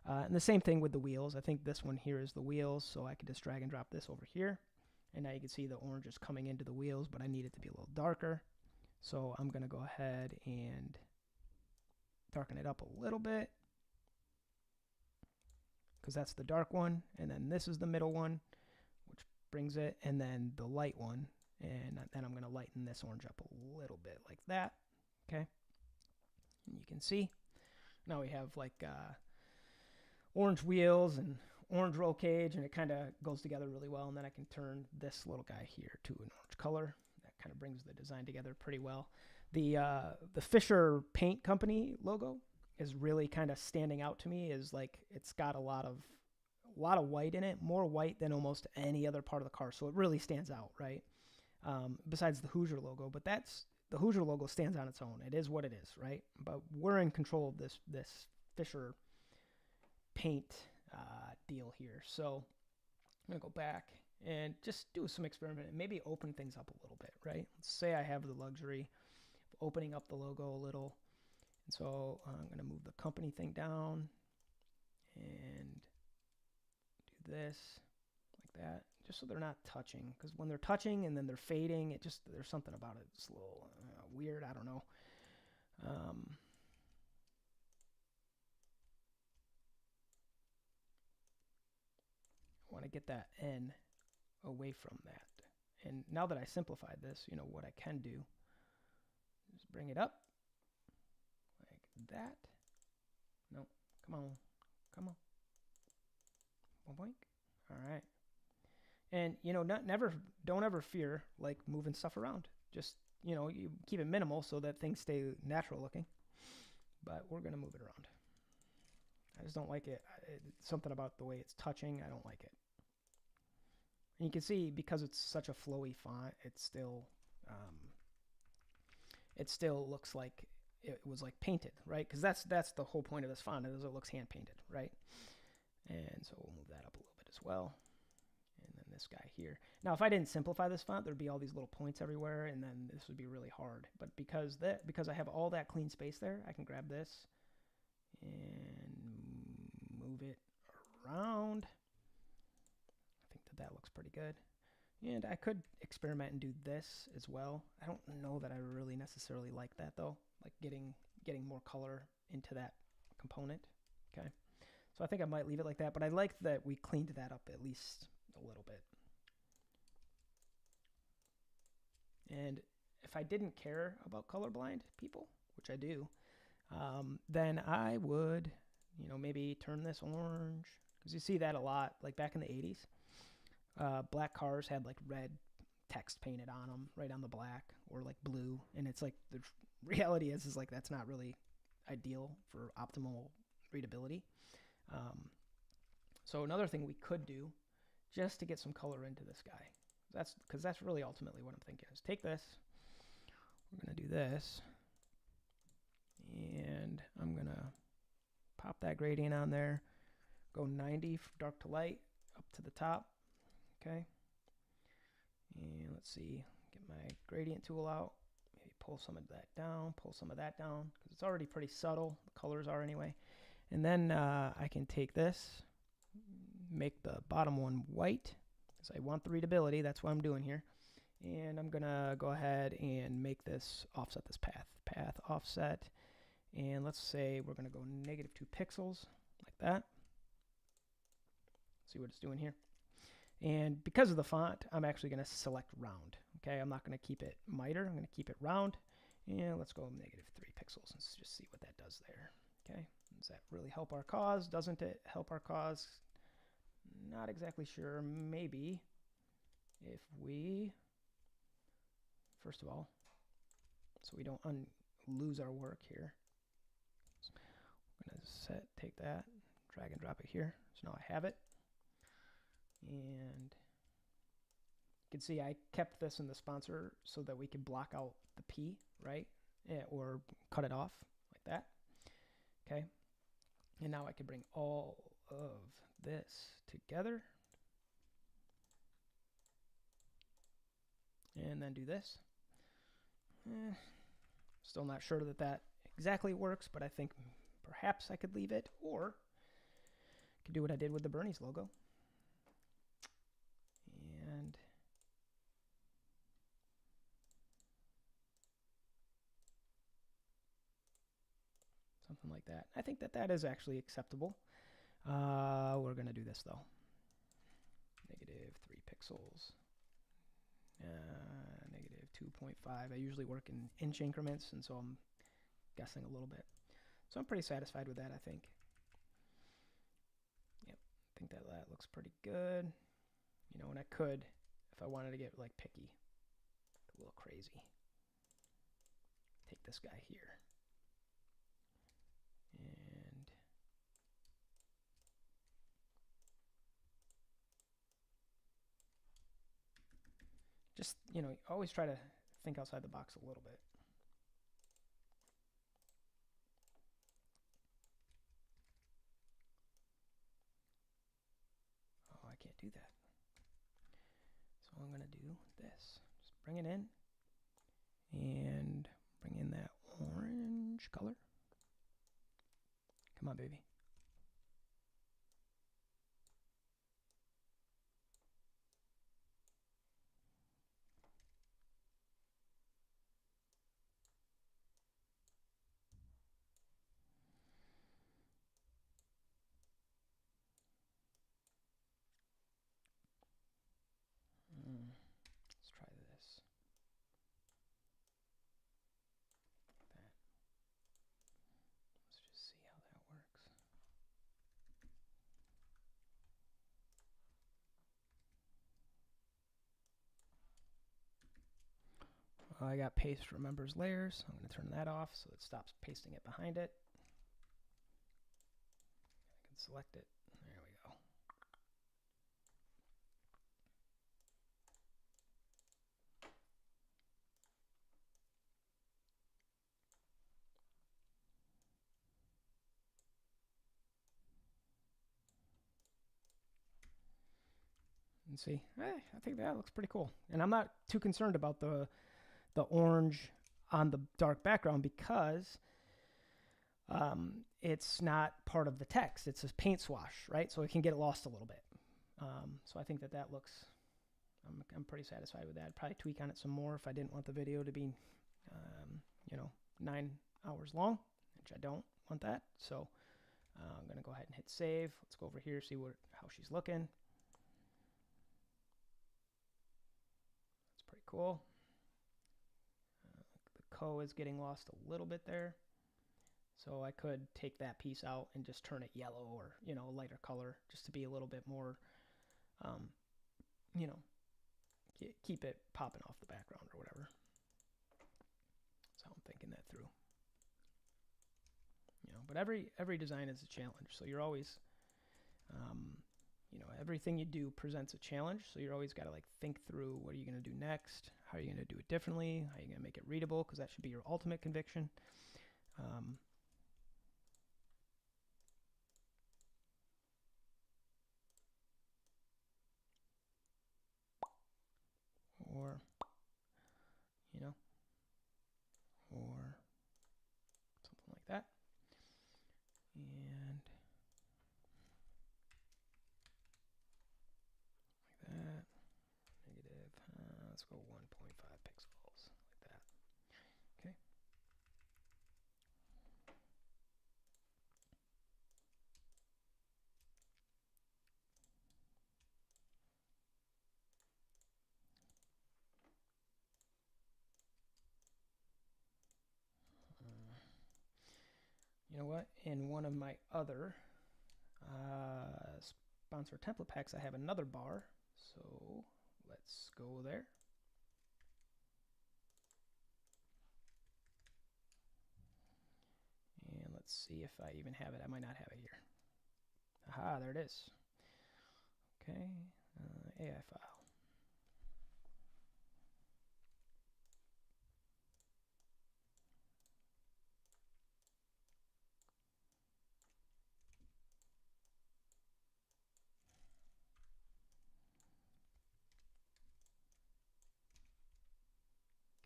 And the same thing with the wheels. I think this one here is the wheels, so I could just drag and drop this over here. And now you can see the orange is coming into the wheels, but I need it to be a little darker. So I'm going to go ahead and darken it up a little bit, because that's the dark one. And then this is the middle one, which brings it, and then the light one. And then I'm going to lighten this orange up a little bit like that. Okay. And you can see now we have like orange wheels and orange roll cage, and it kind of goes together really well. And then I can turn this little guy here to an orange color. That kind of brings the design together pretty well. The Fisher Paint Company logo is really kind of standing out to me. Is like it's got a lot of white in it, more white than almost any other part of the car. So it really stands out, right? Besides the Hoosier logo, but the Hoosier logo stands on its own. It is what it is, right? But we're in control of this Fisher Paint deal here. So I'm gonna go back and just do some experiment and maybe open things up a little bit, right? Let's say I have the luxury of opening up the logo a little. And so I'm gonna move the company thing down and do this like that, just so they're not touching. Because when they're touching and then they're fading, there's something about it. It's a little weird. I don't know. Want to get that N away from that. And now that I simplified this, what I can do is bring it up like that. No, come on. 1 point. All right. And don't ever fear like moving stuff around. Just you keep it minimal so that things stay natural looking. But we're gonna move it around. I just don't like it. Something about the way it's touching, I don't like it. And you can see, because it's such a flowy font, it still looks like it was like painted, right? Because that's the whole point of this font, is it looks hand painted, right? And so we'll move that up a little bit as well. And then this guy here. Now, if I didn't simplify this font, there'd be all these little points everywhere, and then this would be really hard. But because I have all that clean space there, I can grab this and move it around. I think that looks pretty good. And I could experiment and do this as well. I don't know that I really necessarily like that though, like getting more color into that component. Okay, so I think I might leave it like that, but I like that we cleaned that up at least a little bit. And if I didn't care about colorblind people, which I do, then I would, maybe turn this orange, because you see that a lot, like back in the 80s. Black cars had like red text painted on them, right on the black, or like blue. And it's like, the reality is like that's not really ideal for optimal readability. So another thing we could do, just to get some color into this guy, because that's really ultimately what I'm thinking, is take this, we're going to do this, and I'm going to pop that gradient on there, go 90 dark to light up to the top. Okay, and let's see, get my gradient tool out, maybe pull some of that down, because it's already pretty subtle, the colors are anyway. And then I can take this, make the bottom one white, because I want the readability, that's what I'm doing here. And I'm gonna go ahead and make this, offset this path offset, and let's say we're gonna go -2 pixels, like that. See what it's doing here. And because of the font, I'm actually going to select round. Okay, I'm not going to keep it miter. I'm going to keep it round. And let's go -3 pixels and just see what that does there. Okay, does that really help our cause? Doesn't it help our cause? Not exactly sure. Maybe if we, first of all, so we don't lose our work here, we're going to take that, drag and drop it here. So now I have it. And you can see I kept this in the sponsor so that we could block out the P, right? Or cut it off like that. Okay. And now I can bring all of this together. And then do this. Still not sure that that exactly works, but I think perhaps I could leave it, or I could do what I did with the Bernie's logo. And something like that. I think that that is actually acceptable. We're going to do this though. -3 pixels. -2.5. I usually work in inch increments, and so I'm guessing a little bit. So I'm pretty satisfied with that, I think. Yep, I think that looks pretty good. You know, and I could, if I wanted to get like picky, a little crazy, take this guy here. And just, you know, always try to think outside the box a little bit. Oh, I can't do that. So I'm going to do this. Just bring it in and bring in that orange color. Come on, baby. Let's try this. Like that. Let's just see how that works. I got paste remembers layers. I'm going to turn that off so it stops pasting it behind it. I can select it. There we go. And see, I think that looks pretty cool. And I'm not too concerned about the orange on the dark background because it's not part of the text. It's a paint swash, right? So it can get lost a little bit. So I think that that looks, I'm pretty satisfied with that. I'd probably tweak on it some more if I didn't want the video to be, you know, 9 hours long, which I don't want that. So I'm going to go ahead and hit save. Let's go over here, see how she's looking. That's pretty cool. The co is getting lost a little bit there. So I could take that piece out and just turn it yellow or, you know, a lighter color just to be a little bit more, you know, keep it popping off the background or whatever. So I'm thinking that through. You know, but every design is a challenge. So you're always, you know, everything you do presents a challenge. So you're always got to like think through what are you going to do next? How are you going to do it differently? How are you going to make it readable? Because that should be your ultimate conviction. Or, you know, or something like that. And like that. Negative, let's go 1.5 pixels, like that. Okay. You know what? In one of my other sponsor template packs, I have another bar. So let's go there. And let's let's see if I even have it. I might not have it here. Aha, there it is. Okay, AI file.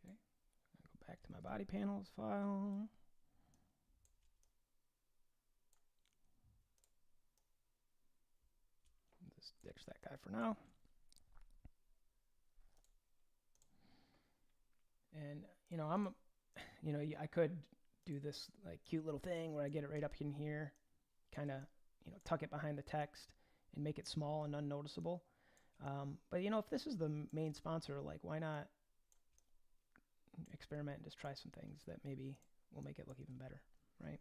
Okay, I'll go back to my body panels file. Just ditch that guy for now. And I could do this like cute little thing where I get it right up in here, kind of, tuck it behind the text and make it small and unnoticeable. But if this is the main sponsor, like, why not experiment and just try some things that maybe will make it look even better, right?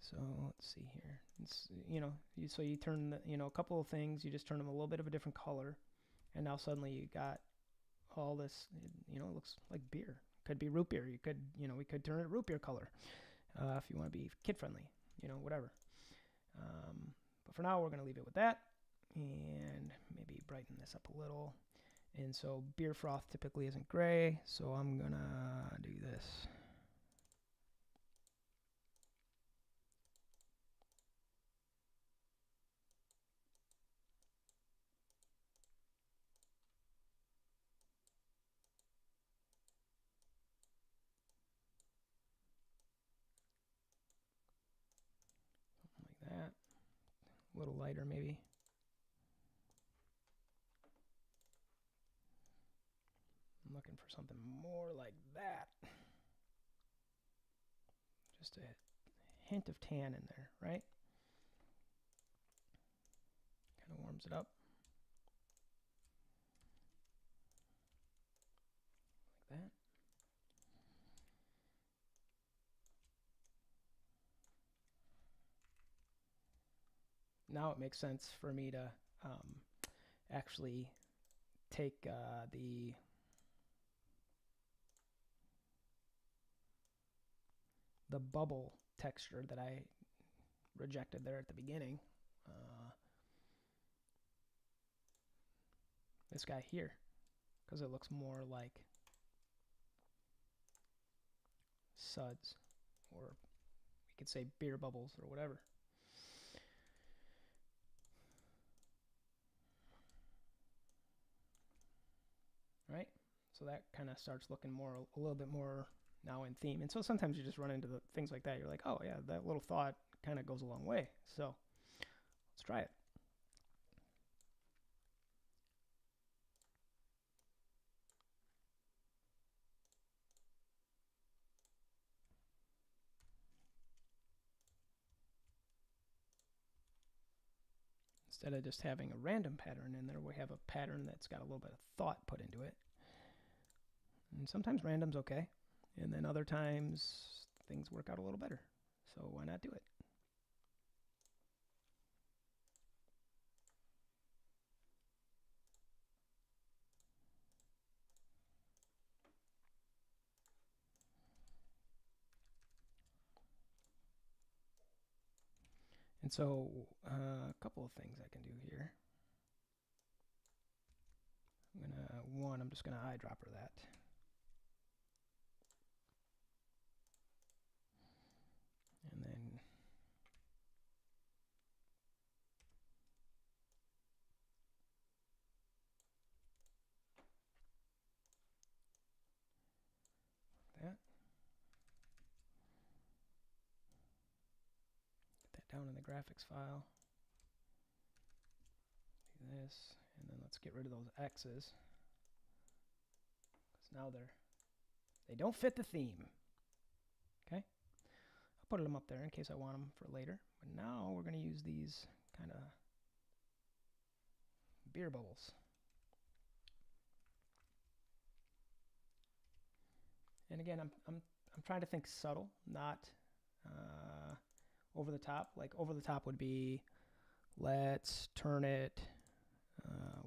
So let's see here. It's, so you turn a couple of things, you just turn them a little bit of a different color, and now suddenly you got all this, it looks like beer. Could be root beer. You could, we could turn it root beer color if you want to be kid friendly, whatever. But for now, we're going to leave it with that and maybe brighten this up a little. And so beer froth typically isn't gray, so I'm going to do this. Something like that. A little lighter maybe. I'm looking for something more like that. Just a hint of tan in there, right? Kind of warms it up. Like that. Now it makes sense for me to actually take the bubble texture that I rejected there at the beginning. This guy here, because it looks more like suds, or we could say beer bubbles or whatever. Right? So that kind of starts looking a little bit more now in theme. And so sometimes you just run into the things like that. You're like, oh yeah, that little thought kind of goes a long way. So let's try it. Instead of just having a random pattern in there, we have a pattern that's got a little bit of thought put into it. And sometimes random's okay. And then other times things work out a little better. So why not do it? And so a couple of things I can do here. I'm just gonna eyedropper that. And then that. Get that down in the graphics file. Do this, and then let's get rid of those X's. Because now they don't fit the theme. Okay? I'll put them up there in case I want them for later. But now we're going to use these kind of beer bubbles. And again, I'm trying to think subtle, not over the top. Like over the top would be, let's turn it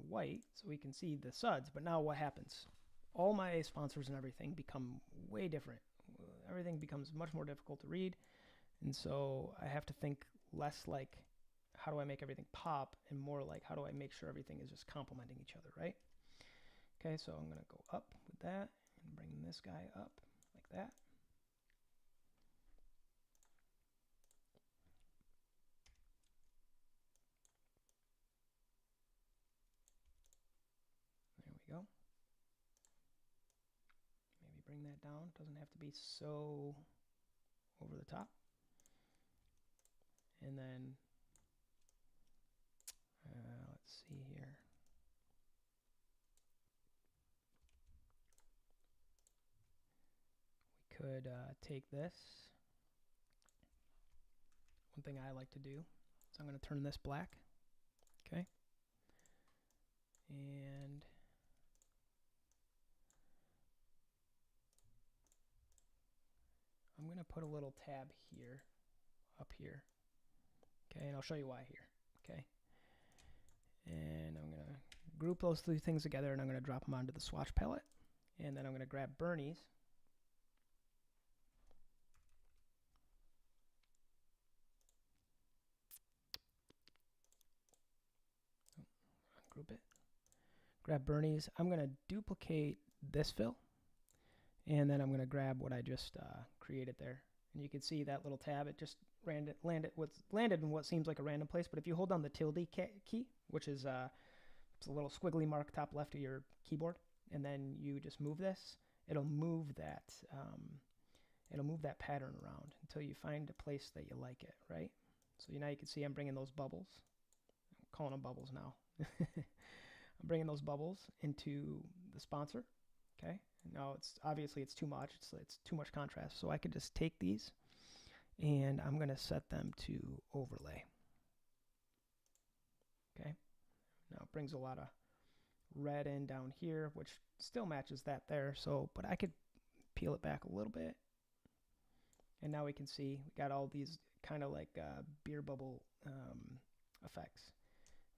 white so we can see the suds. But now what happens? All my sponsors and everything become way different. Everything becomes much more difficult to read. And so I have to think less like how do I make everything pop and more like how do I make sure everything is just complementing each other, right? Okay, so I'm going to go up with that and bring this guy up like that. There we go. Maybe bring that down. Doesn't have to be so over the top. And then let's see here. We could take this. One thing I like to do is I'm going to turn this black. Okay. And I'm going to put a little tab here, up here. Okay, and I'll show you why here. Okay. And I'm going to group those three things together, and I'm going to drop them onto the swatch palette. And then I'm going to grab Bernie's. Group it. Grab Bernie's. I'm going to duplicate this fill. And then I'm going to grab what I just created there. And you can see that little tab. It just landed in what seems like a random place. But if you hold down the tilde key, which is it's a little squiggly mark top left of your keyboard, and then you just move this, it'll move that pattern around until you find a place that you like it, right? So now you can see I'm bringing those bubbles. I'm calling them bubbles now. I'm bringing those bubbles into the sponsor. Okay. Now it's obviously it's too much. It's too much contrast. So I could just take these and I'm going to set them to overlay. Okay. Now it brings a lot of red in down here, which still matches that there. So, but I could peel it back a little bit. And now we can see we got all these kind of like beer bubble effects.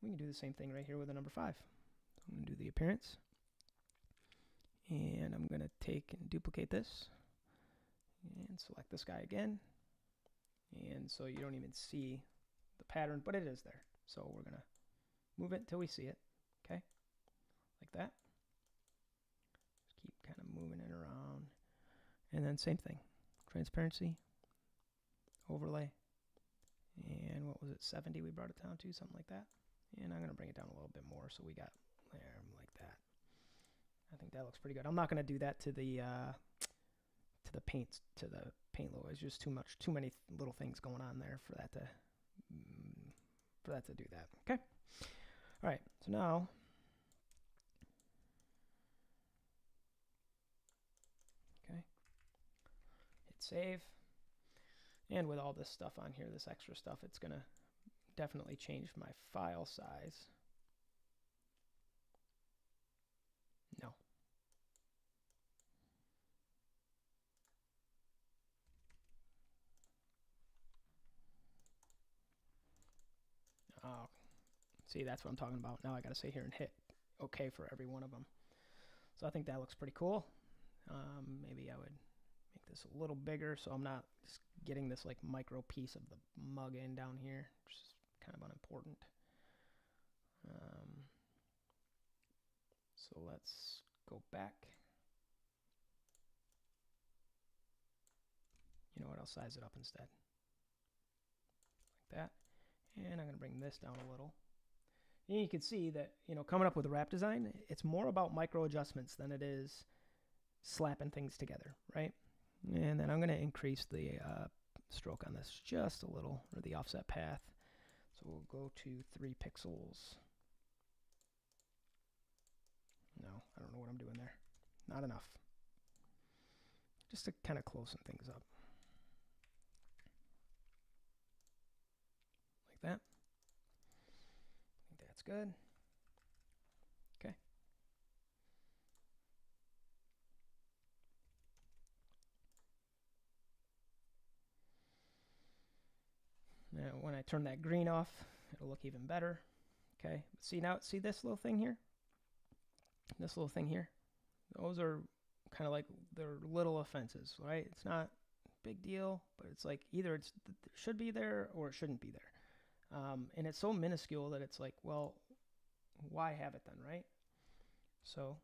We can do the same thing right here with the number 5. So I'm going to do the appearance. And I'm going to take and duplicate this and select this guy again. And so you don't even see the pattern, but it is there. So we're going to move it until we see it. Okay. Like that. Just keep kind of moving it around. And then same thing. Transparency. Overlay. And what was it? 70 we brought it down to, something like that. And I'm going to bring it down a little bit more. So we got there like that. I think that looks pretty good. I'm not going to do that to the paint logo. It's just too many little things going on there for that to do that. Okay. All right. So now hit save. And with all this stuff on here, this extra stuff, it's going to definitely change my file size. No. Oh, see, that's what I'm talking about. Now I got to sit here and hit OK for every one of them. So I think that looks pretty cool. Maybe I would make this a little bigger so I'm not just getting this like micro piece of the mug in down here, which is kind of unimportant. So let's go back. You know what, I'll size it up instead. Like that. And I'm going to bring this down a little. And you can see that, you know, coming up with a wrap design, it's more about micro adjustments than it is slapping things together, right? And then I'm going to increase the stroke on this just a little, or the offset path. So we'll go to 3 pixels. No, I don't know what I'm doing there. Not enough. Just to kind of close some things up. Like that. I think that's good. Okay. Now when I turn that green off, it'll look even better. Okay. See now, see this little thing here? This little thing here? Those are kind of like, they're little offenses, right? It's not big deal, but it's like either it should be there or it shouldn't be there. And it's so minuscule that it's like, well, why have it then, right? So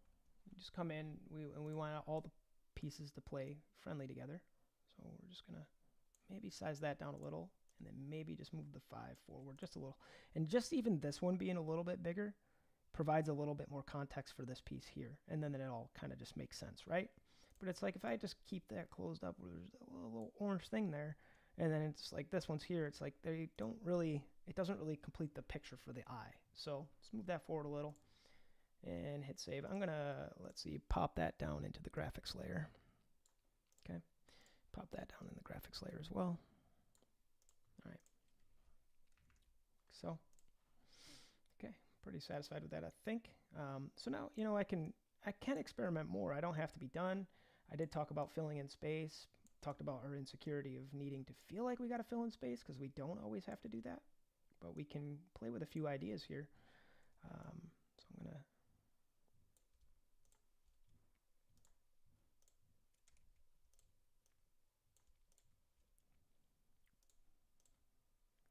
you just come in, we want all the pieces to play friendly together. So we're just gonna maybe size that down a little, and then maybe just move the 5 forward just a little. And just even this one being a little bit bigger provides a little bit more context for this piece here, and then it all kind of just makes sense, right? But it's like if I just keep that closed up where there's a little orange thing there, and then it's like this one's here, it's like they don't really, it doesn't really complete the picture for the eye. So let's move that forward a little and hit save. I'm gonna, let's see, pop that down into the graphics layer. Okay, pop that down in the graphics layer as well. All right, so okay, pretty satisfied with that, I think. So now, you know, I can experiment more. I don't have to be done. I did talk about filling in space, talked about our insecurity of needing to feel like we got to fill in space, because we don't always have to do that, but we can play with a few ideas here. So I'm gonna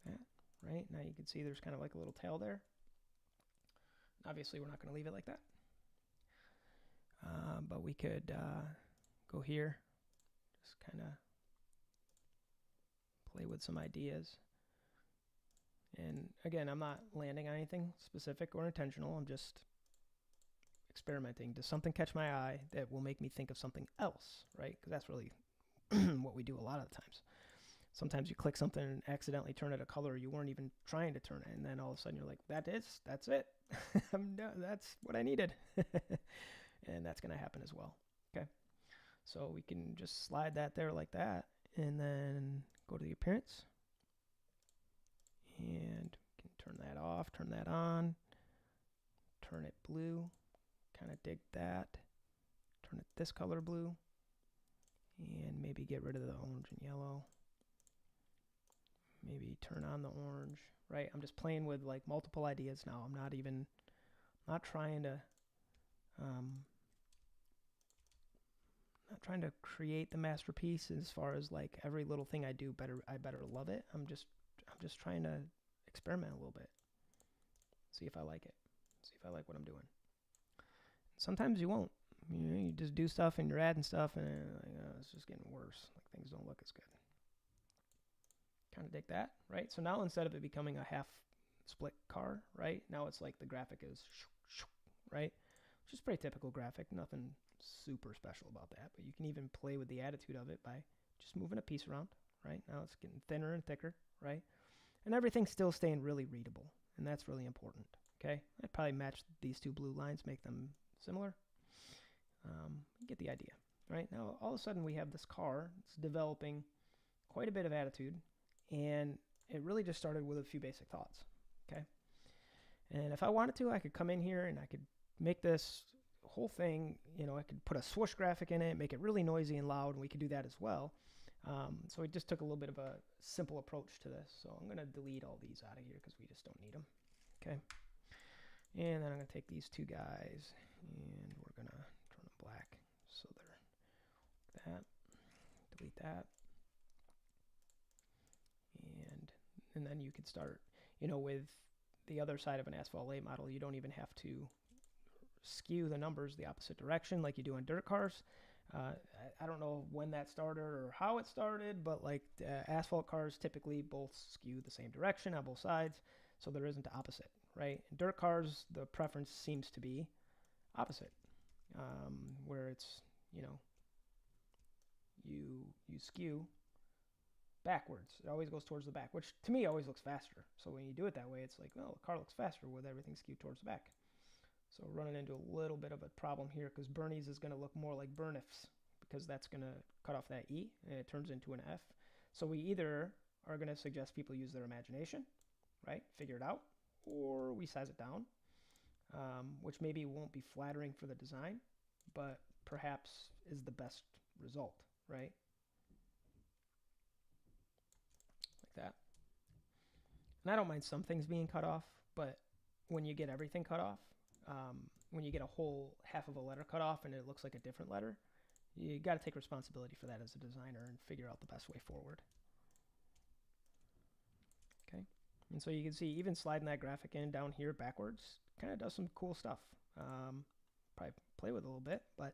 that right now, you can see there's kind of like a little tail there. Obviously we're not going to leave it like that, but we could go here, just kind of play with some ideas. And again, I'm not landing on anything specific or intentional. I'm just experimenting. Does something catch my eye that will make me think of something else, right? Because that's really what we do a lot of the times. Sometimes you click something and accidentally turn it a color you weren't even trying to turn it, and then all of a sudden you're like, that's it. I'm done. That's what I needed. And that's going to happen as well. Okay. So we can just slide that there like that, and then go to the appearance, and we can turn that off, turn that on, turn it blue, kind of dig that, turn it this color blue, and maybe get rid of the orange and yellow. Maybe turn on the orange, right? I'm just playing with like multiple ideas now. I'm not trying to create the masterpiece as far as like every little thing I do I better love it. I'm just trying to experiment a little bit, see if I like it, see if I like what I'm doing. Sometimes you won't. You just do stuff and you're adding stuff, and it's just getting worse. Like things don't look as good. Kind of dig that, right? So now instead of it becoming a half split car, right, now it's like the graphic is right, which is pretty typical graphic, nothing super special about that. But you can even play with the attitude of it by just moving a piece around, right? Now it's getting thinner and thicker, right? And everything's still staying really readable, and that's really important. Okay, I'd probably match these two blue lines, make them similar. You get the idea, right? Now all of a sudden we have this car. It's developing quite a bit of attitude, and it really just started with a few basic thoughts. Okay, and if I wanted to, I could come in here and I could make this whole thing, you know, I could put a swoosh graphic in it, make it really noisy and loud, and we could do that as well. So we just took a little bit of a simple approach to this. So I'm going to delete all these out of here because we just don't need them. Okay, and then I'm going to take these two guys and we're going to turn them black. So they're that, delete that. And then you could start, you know, with the other side of an Asphalt Late model, you don't even have to skew the numbers the opposite direction like you do on dirt cars. I don't know when that started or how it started, but like asphalt cars typically both skew the same direction on both sides, so there isn't the opposite, right? In dirt cars, the preference seems to be opposite, where it's, you know, you skew backwards. It always goes towards the back, which to me always looks faster. So when you do it that way, it's like, well, the car looks faster with everything skewed towards the back. So we're running into a little bit of a problem here because Bernie's is going to look more like Burnif's, because that's going to cut off that E and it turns into an F. So we either are going to suggest people use their imagination, right? Figure it out, or we size it down, which maybe won't be flattering for the design, but perhaps is the best result, right? Like that. And I don't mind some things being cut off, but when you get everything cut off, when you get a whole half of a letter cut off and it looks like a different letter, you got to take responsibility for that as a designer and figure out the best way forward. Okay, and so you can see even sliding that graphic in down here backwards kind of does some cool stuff. Probably play with it a little bit, but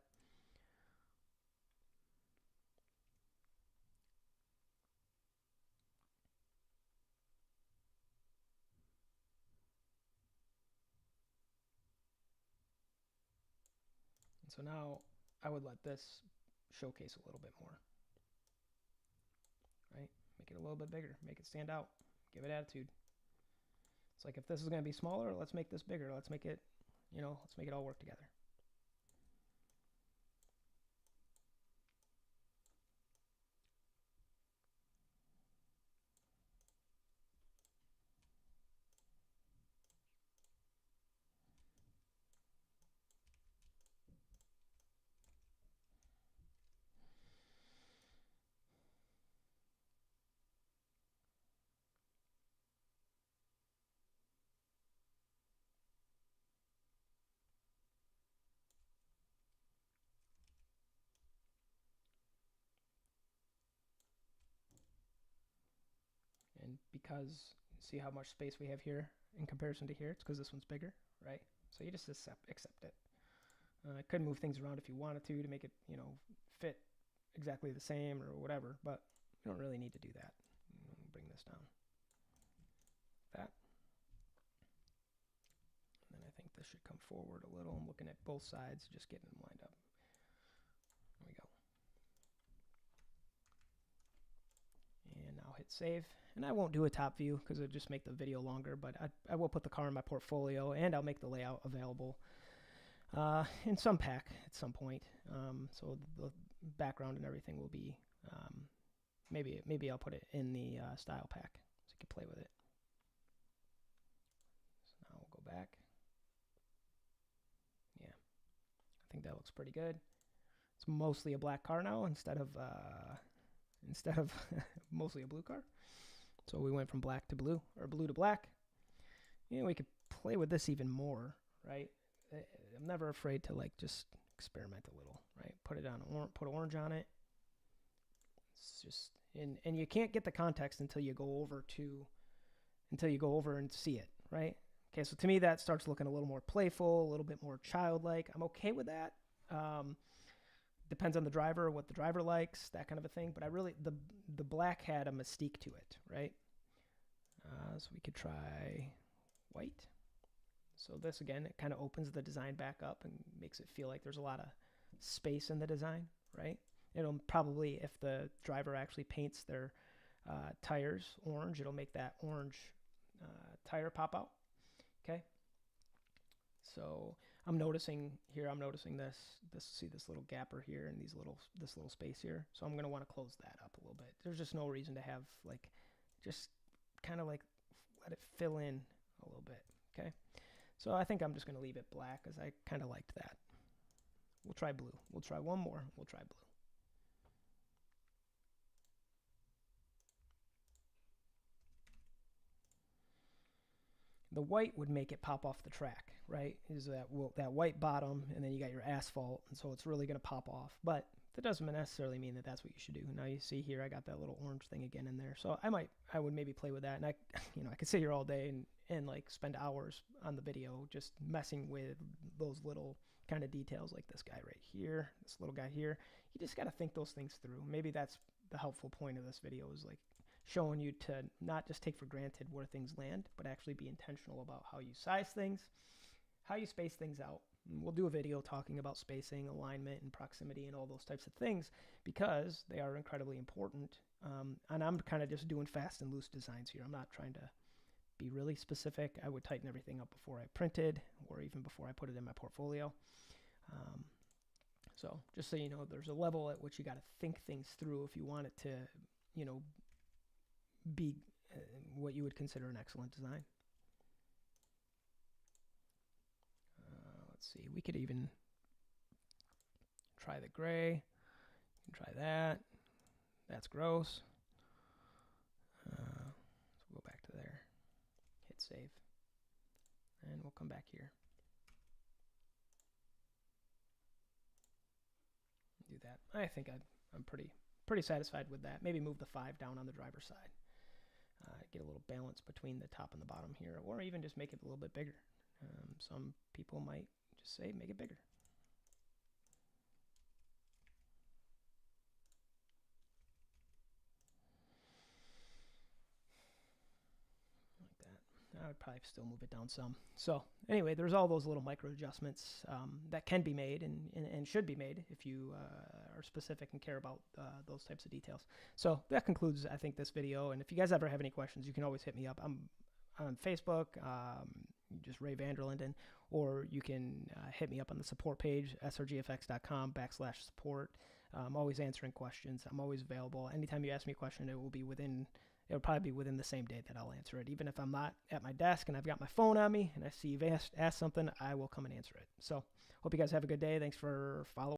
and so now I would let this showcase a little bit more, right? Make it a little bit bigger, make it stand out, give it attitude. It's like if this is going to be smaller, let's make this bigger. Let's make it, let's make it all work together. And because see how much space we have here in comparison to here, it's because this one's bigger, right? So you just accept it. I could move things around if you wanted to make it, fit exactly the same or whatever, but you don't really need to do that. Bring this down. That. And then I think this should come forward a little. I'm looking at both sides, just getting them lined up. There we go. And now hit save. And I won't do a top view because it'll just make the video longer, but I will put the car in my portfolio and I'll make the layout available in some pack at some point. So the background and everything will be, maybe I'll put it in the style pack so you can play with it. So now we'll go back. Yeah, I think that looks pretty good. It's mostly a black car now instead of mostly a blue car. So we went from black to blue, or blue to black. We could play with this even more, right? I'm never afraid to just experiment a little, right? Put it on, put orange on it. It's just, and you can't get the context until you go over and see it, right? Okay, so to me that starts looking a little more playful, a little bit more childlike. I'm okay with that. Depends on the driver, what the driver likes, that kind of a thing. But the black had a mystique to it, right? So we could try white. So this, again, it kind of opens the design back up and makes it feel like there's a lot of space in the design, right? It'll probably, if the driver actually paints their tires orange, it'll make that orange tire pop out, okay? So I'm noticing this, see this little gapper here and this little space here. So I'm going to want to close that up a little bit. There's just no reason to have just kind of let it fill in a little bit, okay? So I think I'm just going to leave it black because I kind of liked that. We'll try blue. We'll try one more. We'll try blue. The white would make it pop off the track, right? Is that white bottom, and then you got your asphalt, and so it's really going to pop off. But that doesn't necessarily mean that that's what you should do. Now you see here, I got that little orange thing again in there. So I would maybe play with that, and I could sit here all day and spend hours on the video just messing with those little kind of details, like this guy right here, this little guy here. You just got to think those things through. Maybe that's the helpful point of this video, is showing you to not just take for granted where things land, but actually be intentional about how you size things, how you space things out. And we'll do a video talking about spacing, alignment, and proximity, and all those types of things, because they are incredibly important. And I'm kind of just doing fast and loose designs here. I'm not trying to be really specific. I would tighten everything up before I printed, or even before I put it in my portfolio. So just so you know, there's a level at which you got to think things through if you want it to, be what you would consider an excellent design. Let's see, we could even try the gray. You can try that. That's gross. So we'll go back to there. Hit save. And we'll come back here. Do that. I think I'm pretty satisfied with that. Maybe move the 5 down on the driver's side. Get a little balance between the top and the bottom here, or even just make it a little bit bigger. Some people might just say make it bigger. I would probably still move it down some. So anyway, there's all those little micro adjustments that can be made and should be made if you are specific and care about those types of details. So that concludes, I think, this video. And if you guys ever have any questions, you can always hit me up. I'm on Facebook, just Ray Vanderlinden, or you can hit me up on the support page, srgfx.com/support. I'm always answering questions. I'm always available. Anytime you ask me a question, it'll probably be within the same day that I'll answer it. Even if I'm not at my desk and I've got my phone on me and I see you've asked something, I will come and answer it. So hope you guys have a good day. Thanks for following.